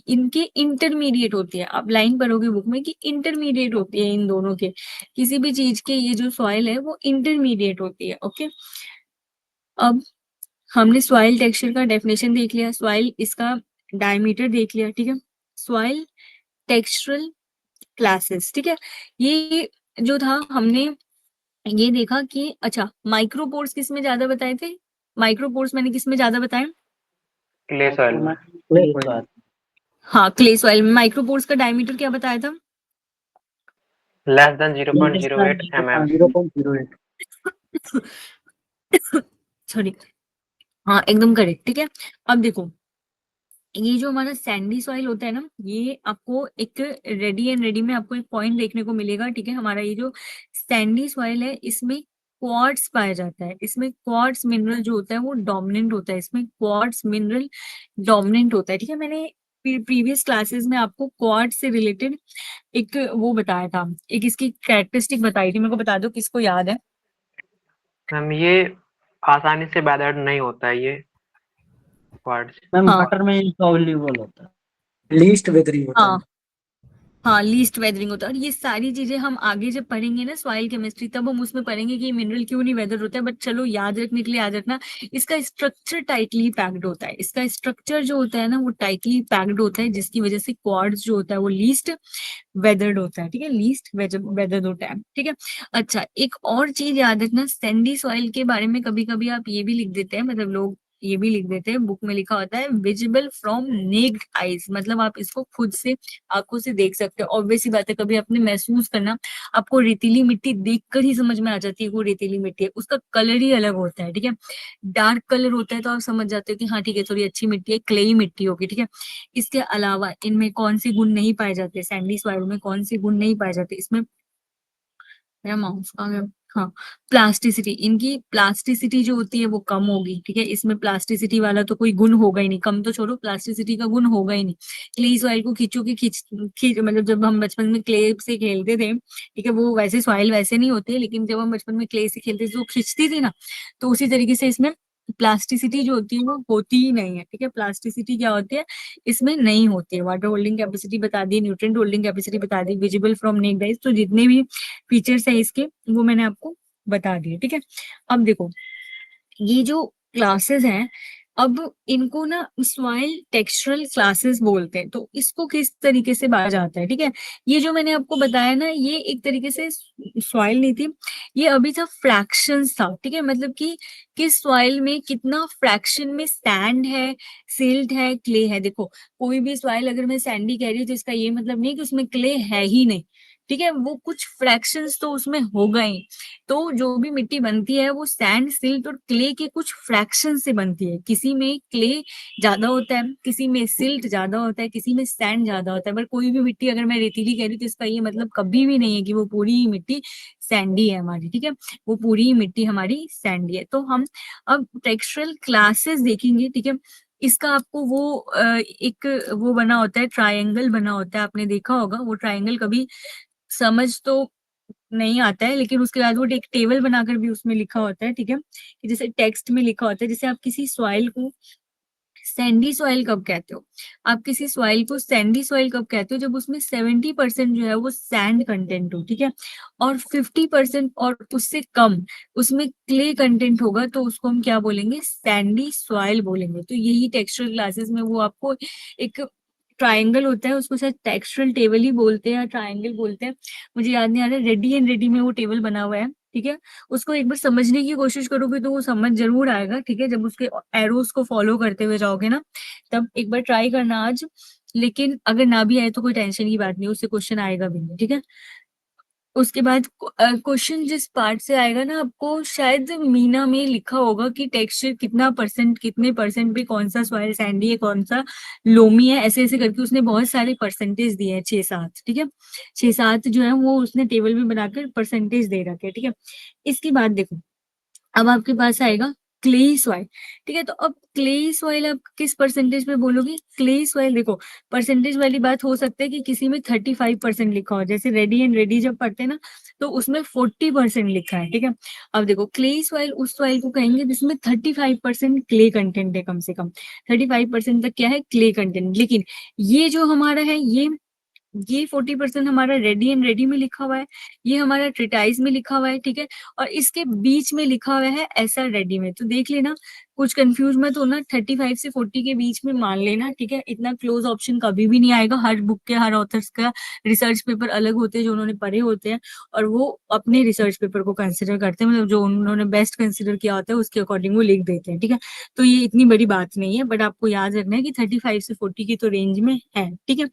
इनके इंटरमीडिएट होती है, आप लाइन पढ़ोगे बुक में कि इंटरमीडिएट होती है इन दोनों के, किसी भी चीज के ये जो सॉइल है वो इंटरमीडिएट होती है, ओके। अब हमने सॉइल टेक्सचर का डेफिनेशन देख लिया, सॉइल इसका डायमीटर देख लिया, ठीक है, सॉइल टेक्सचरल क्लासेस, ठीक है। ये जो था हमने ये देखा कि अच्छा माइक्रोपोर्स किस में ज्यादा बताए थे, माइक्रोपोर्स मैंने किस में ज्यादा बताए, क्ले सॉइल में। क्ले सॉइल, हाँ क्ले सॉइल में। माइक्रोपोर्स का डायमीटर क्या बताया था, लेस देन 0.08 mm। 0.08। सॉरी, हाँ एकदम करेक्ट, ठीक है। अब देखो ये जो हमारा सैंडी सॉइल होता है ना, ये आपको एक रेडी में आपको एक पॉइंट देखने को मिलेगा, ठीक है। हमारा ये जो सैंडी सॉइल है इसमें क्वार्ट्स पाया जाता है, इसमें क्वार्ट्स मिनरल जो होता है वो डोमिनेंट होता है, इसमें क्वार्ट्स मिनरल डोमिनेंट होता है, ठीक है। मैंने प्रीवियस क्लासेस में आपको क्वार्ट्स से रिलेटेड एक वो बताया था, एक इसकी कैरेक्टरिस्टिक बताई थी, मेरे को बता दो किसको याद है। मैम ये आसानी से वेदर्ड नहीं होता है, ये क्वार्ट्ज। मैम हाँ वाटर में इनसॉल्युबल होता है। लीस्ट वेदरिंग होता है। हाँ लीस्ट वेदरिंग होता है, और ये सारी चीजें हम आगे जब पढ़ेंगे ना सॉइल केमिस्ट्री, तब हम उसमें पढ़ेंगे कि मिनरल क्यों नहीं वेदर होता है, बट चलो याद रखने के लिए याद रखना, इसका स्ट्रक्चर टाइटली पैक्ड होता है, इसका स्ट्रक्चर जो होता है ना वो टाइटली पैक्ड होता है, जिसकी वजह से क्वार्ट्ज जो होता है वो लीस्ट वेदर्ड होता है, ठीक है, लीस्ट वेदर्ड होता है, ठीक है। अच्छा एक और चीज याद रखना, सैंडी सॉइल के बारे में कभी कभी आप ये भी लिख देते हैं, मतलब लोग ये भी लिख देते हैं, बुक में लिखा होता है विजिबल फ्रॉम नेक्ड आईज, मतलब आप इसको खुद से आंखों से देख सकते हो। ऑब्वियसली बात है, कभी आपने महसूस करना, आपको रेतीली मिट्टी देखकर ही समझ में आ जाती है वो रेतीली मिट्टी है, उसका कलर ही अलग होता है, ठीक है। डार्क कलर होता है तो आप समझ जाते हो कि हाँ ठीक है थोड़ी अच्छी मिट्टी है, क्लेई मिट्टी होगी, ठीक है। इसके अलावा इनमें कौन से गुण नहीं पाए जाते, सैंडी सॉइल में कौन से गुण नहीं पाए जाते, इसमें मेरा माउस आ गया, हाँ प्लास्टिसिटी, इनकी प्लास्टिसिटी जो होती है वो कम होगी, ठीक है। इसमें प्लास्टिसिटी वाला तो कोई गुण होगा ही नहीं, कम तो छोड़ो प्लास्टिसिटी का गुण होगा ही नहीं। क्ले सॉइल को खींचो कि खींच मतलब जब हम बचपन में क्ले से खेलते थे, ठीक है, वो वैसे सॉइल वैसे नहीं होते, लेकिन जब हम बचपन में क्ले से खेलते थे तो खींचती थी ना, तो उसी तरीके से इसमें प्लास्टिसिटी जो होती है वो होती ही नहीं है, ठीक है। प्लास्टिसिटी क्या होती है, इसमें नहीं होती है। वाटर होल्डिंग कैपेसिटी बता दी, न्यूट्रिएंट होल्डिंग कैपेसिटी बता दी, विजिबल फ्रॉम नेक्ड आइज, तो जितने भी फीचर्स है इसके वो मैंने आपको बता दिए, ठीक है। अब देखो ये जो क्लासेस हैं अब इनको ना सॉइल टेक्सचरल क्लासेस बोलते हैं, तो इसको किस तरीके से बांटा जाता है, ठीक है। ये जो मैंने आपको बताया ना, ये एक तरीके से सॉइल नहीं थी, ये अभी था फ्रैक्शंस था, ठीक है। मतलब कि किस सॉइल में कितना फ्रैक्शन में सैंड है, सिल्ट है, क्ले है। देखो कोई भी सॉइल अगर मैं सैंडी कह रही हूँ तो इसका ये मतलब नहीं कि उसमें क्ले है ही नहीं, ठीक है। वो कुछ फ्रैक्शंस तो उसमें हो गए। तो जो भी मिट्टी बनती है वो सैंड, सिल्ट और क्ले के कुछ फ्रैक्शन से बनती है। किसी में क्ले ज्यादा होता है, किसी में सिल्ट ज्यादा होता है, किसी में सैंड ज्यादा होता है। पर कोई भी मिट्टी अगर मैं रेतीली कह रही हूँ तो इसका ये मतलब कभी भी नहीं है कि वो पूरी ही मिट्टी सैंडी है हमारी, ठीक है। वो पूरी ही मिट्टी हमारी सैंडी है। तो हम अब टेक्सचरल क्लासेस देखेंगे, ठीक है। इसका आपको वो एक वो बना होता है, ट्रायंगल बना होता है, आपने देखा होगा वो ट्रायंगल। कभी समझ तो नहीं आता है, लेकिन उसके बाद वो एक टेबल बनाकर भी उसमें लिखा होता है, ठीक है। कि जैसे टेक्स्ट में लिखा होता है, जैसे आप किसी सॉइल को सैंडी सॉइल कब कहते हो, आप किसी सॉइल को सैंडी सॉइल कब कहते हो, जब उसमें 70% जो है वो सैंड कंटेंट हो, ठीक है। और 50% और उससे कम उसमें क्ले कंटेंट होगा, तो उसको हम क्या बोलेंगे, सैंडी सॉइल बोलेंगे। तो यही टेक्सचरल क्लासेस में वो आपको एक ट्राइंगल होता है, उसको शायद टेक्सचरल टेबल ही बोलते हैं या ट्राइंगल बोलते हैं, मुझे याद नहीं आ रहा। रेडी एंड रेडी में वो टेबल बना हुआ है, ठीक है। उसको एक बार समझने की कोशिश करोगे तो वो समझ जरूर आएगा, ठीक है। जब उसके एरोस को फॉलो करते हुए जाओगे ना, तब एक बार ट्राई करना आज। लेकिन अगर ना भी आए तो कोई टेंशन की बात नहीं, उससे क्वेश्चन आएगा भी नहीं, ठीक है। उसके बाद क्वेश्चन जिस पार्ट से आएगा ना, आपको शायद मीना में लिखा होगा कि टेक्सचर कितना परसेंट, कितने परसेंट पे कौन सा सॉइल सैंडी है, कौन सा लोमी है, ऐसे ऐसे करके उसने बहुत सारे परसेंटेज दिए हैं, 6-7, ठीक है। 6-7 जो है वो उसने टेबल में बनाकर परसेंटेज दे रखे, ठीक है। इसके बाद देखो, अब आपके पास आएगा क्ले सॉइल, ठीक है। तो अब क्ले सॉइल आप किस परसेंटेज पे बोलोगे, क्ले सॉइल देखो परसेंटेज वाली बात हो सकता है कि किसी में 35% लिखा हो, जैसे रेडी एंड रेडी जब पढ़ते हैं ना, तो उसमें 40% लिखा है, ठीक है। अब देखो क्ले सॉइल उस सॉइल को कहेंगे जिसमें 35% क्ले कंटेंट है, कम से कम 35% तक क्या है, क्ले कंटेंट। लेकिन ये जो हमारा है, ये 40% हमारा रेडी एंड रेडी में लिखा हुआ है, ये हमारा ट्रिटाइज में लिखा हुआ है, ठीक है। और इसके बीच में लिखा हुआ है ऐसा रेडी में। तो देख लेना, कुछ कंफ्यूज मत होना, 35 से 40 के बीच में मान लेना, ठीक है। इतना क्लोज ऑप्शन कभी भी नहीं आएगा। हर बुक के, हर ऑथर्स का रिसर्च पेपर अलग होते हैं, जो उन्होंने पढ़े होते हैं, और वो अपने रिसर्च पेपर को कंसिडर करते हैं, मतलब जो उन्होंने बेस्ट कंसिडर किया होता है उसके अकॉर्डिंग वो लिख देते हैं, ठीक है। तो ये इतनी बड़ी बात नहीं है, बट आपको याद रखना है कि 35 से 40 की तो रेंज में है, ठीक है।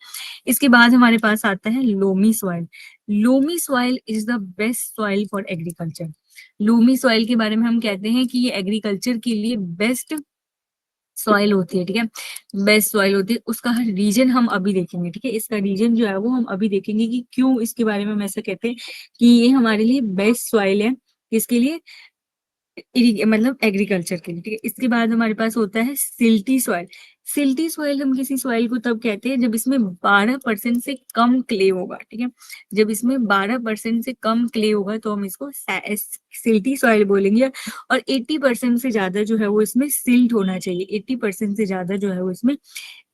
इसके बाद हमारे पास आता है loamy soil. Loamy soil is the best soil for agriculture. Loamy soil के बारे में हम कहते हैं कि ये एग्रीकल्चर के लिए बेस्ट सॉइल होती है, ठीक है। बेस्ट सॉइल होती है। उसका रीजन हम अभी देखेंगे, ठीक है। इसका रीजन जो है वो हम अभी देखेंगे कि क्यों इसके बारे में हम ऐसा कहते हैं कि ये हमारे लिए बेस्ट सॉइल है। किसके लिए, मतलब एग्रीकल्चर के लिए, ठीक है। इसके बाद हमारे पास होता है सिल्टी सॉइल। सिल्टी सॉइल हम किसी सॉइल को तब कहते हैं जब इसमें 12% से कम क्ले होगा, ठीक है। जब इसमें 12% से कम क्ले होगा तो हम इसको सिल्टी सॉइल बोलेंगे। और 80% से ज्यादा जो है वो इसमें सिल्ट होना चाहिए, 80% से ज्यादा जो है वो इसमें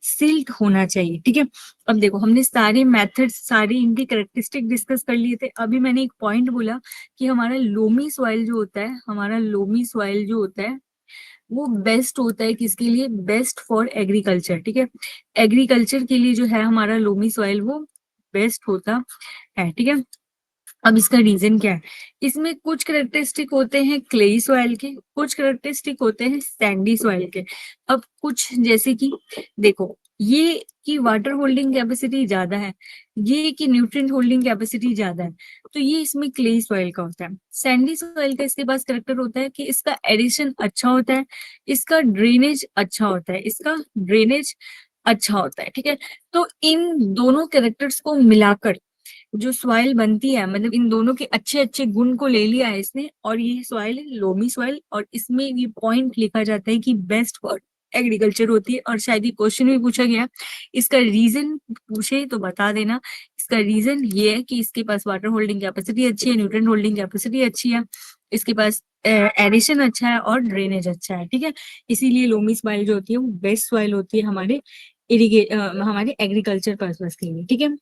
सिल्ट होना चाहिए, ठीक है। अब देखो हमने सारे मेथड्स, सारे इनके कैरेक्टरिस्टिक डिस्कस कर लिए थे। अभी मैंने एक पॉइंट बोला कि हमारा लोमी सॉइल जो होता है, हमारा लोमी सॉइल जो होता है वो बेस्ट होता है किसके लिए, बेस्ट फॉर एग्रीकल्चर, ठीक है। एग्रीकल्चर के लिए जो है हमारा लोमी सॉइल वो बेस्ट होता है, ठीक है। अब इसका रीजन क्या है, इसमें कुछ करेक्टरिस्टिक होते हैं क्लेई सॉइल के, कुछ करेक्टरिस्टिक होते हैं सैंडी सॉइल के। अब कुछ जैसे कि देखो, ये की वाटर होल्डिंग कैपेसिटी ज्यादा है, ये की न्यूट्रिएंट होल्डिंग कैपेसिटी ज्यादा है, तो ये इसमें क्लेई सॉइल का होता है। सैंडी सॉइल का इसके पास करेक्टर होता है कि इसका एडिशन अच्छा होता है, इसका ड्रेनेज अच्छा होता है, इसका ड्रेनेज अच्छा होता है, ठीक है। तो इन दोनों कैरेक्टर्स को मिलाकर जो सॉइल बनती है, मतलब इन दोनों के अच्छे अच्छे गुण को ले लिया है इसने, और ये सॉइल है लोमी सॉइल। और इसमें ये पॉइंट लिखा जाता है कि बेस्ट फॉर एग्रीकल्चर होती है। और शायद ये क्वेश्चन भी पूछा गया, इसका रीजन पूछे तो बता देना। इसका रीजन ये है कि इसके पास वाटर होल्डिंग कैपेसिटी अच्छी है, न्यूट्रिएंट होल्डिंग कैपेसिटी अच्छी है, इसके पास एडिशन अच्छा है और ड्रेनेज अच्छा है, ठीक है। इसीलिए लोमी सॉइल जो होती है वो बेस्ट सॉइल होती है हमारे हमारे एग्रीकल्चर पर्पस के लिए, ठीक है।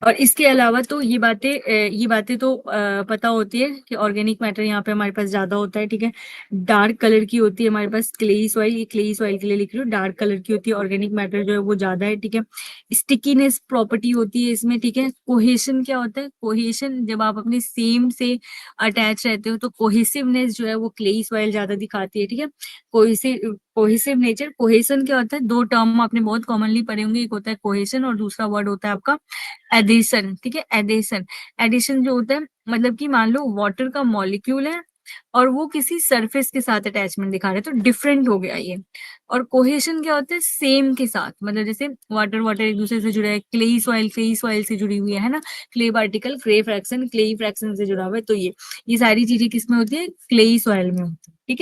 और इसके अलावा तो ये बातें तो पता होती है कि ऑर्गेनिक मैटर यहाँ पे हमारे पास ज्यादा होता है, ठीक है। डार्क कलर की होती है हमारे पास क्लेई सॉइल, ये क्लेई सॉइल के लिए लिख रही हूँ, डार्क कलर की होती है, ऑर्गेनिक मैटर जो है वो ज्यादा है, ठीक है। स्टिकीनेस प्रॉपर्टी होती है इसमें, ठीक है। कोहेशन क्या होता है, कोहेशन जब आप अपने सेम से अटैच रहते हो तो कोहेसिवनेस जो है वो क्लेई सॉइल ज्यादा दिखाती है, ठीक है। कोहेसिव नेचर, कोहेशन क्या होता है, दो टर्म आपने बहुत कॉमनली पढ़े होंगे, एक होता है कोहेशन और दूसरा वर्ड होता है आपका एडिशन, ठीक है। एडिशन, एडिशन जो होता है मतलब कि मान लो वाटर का मॉलिक्यूल है और वो किसी सरफेस के साथ अटैचमेंट दिखा रहे हैं, तो डिफरेंट हो गया ये। और कोहेशन क्या होता है, सेम के साथ, मतलब जैसे वाटर वाटर एक दूसरे से जुड़ा है, क्लेई सॉइल से जुड़ी हुई है ना, क्ले पार्टिकल क्ले फ्रैक्शन से जुड़ा हुआ है, तो ये सारी चीजें किसमें होती है, क्लेई सॉइल में होती है, ठीक है।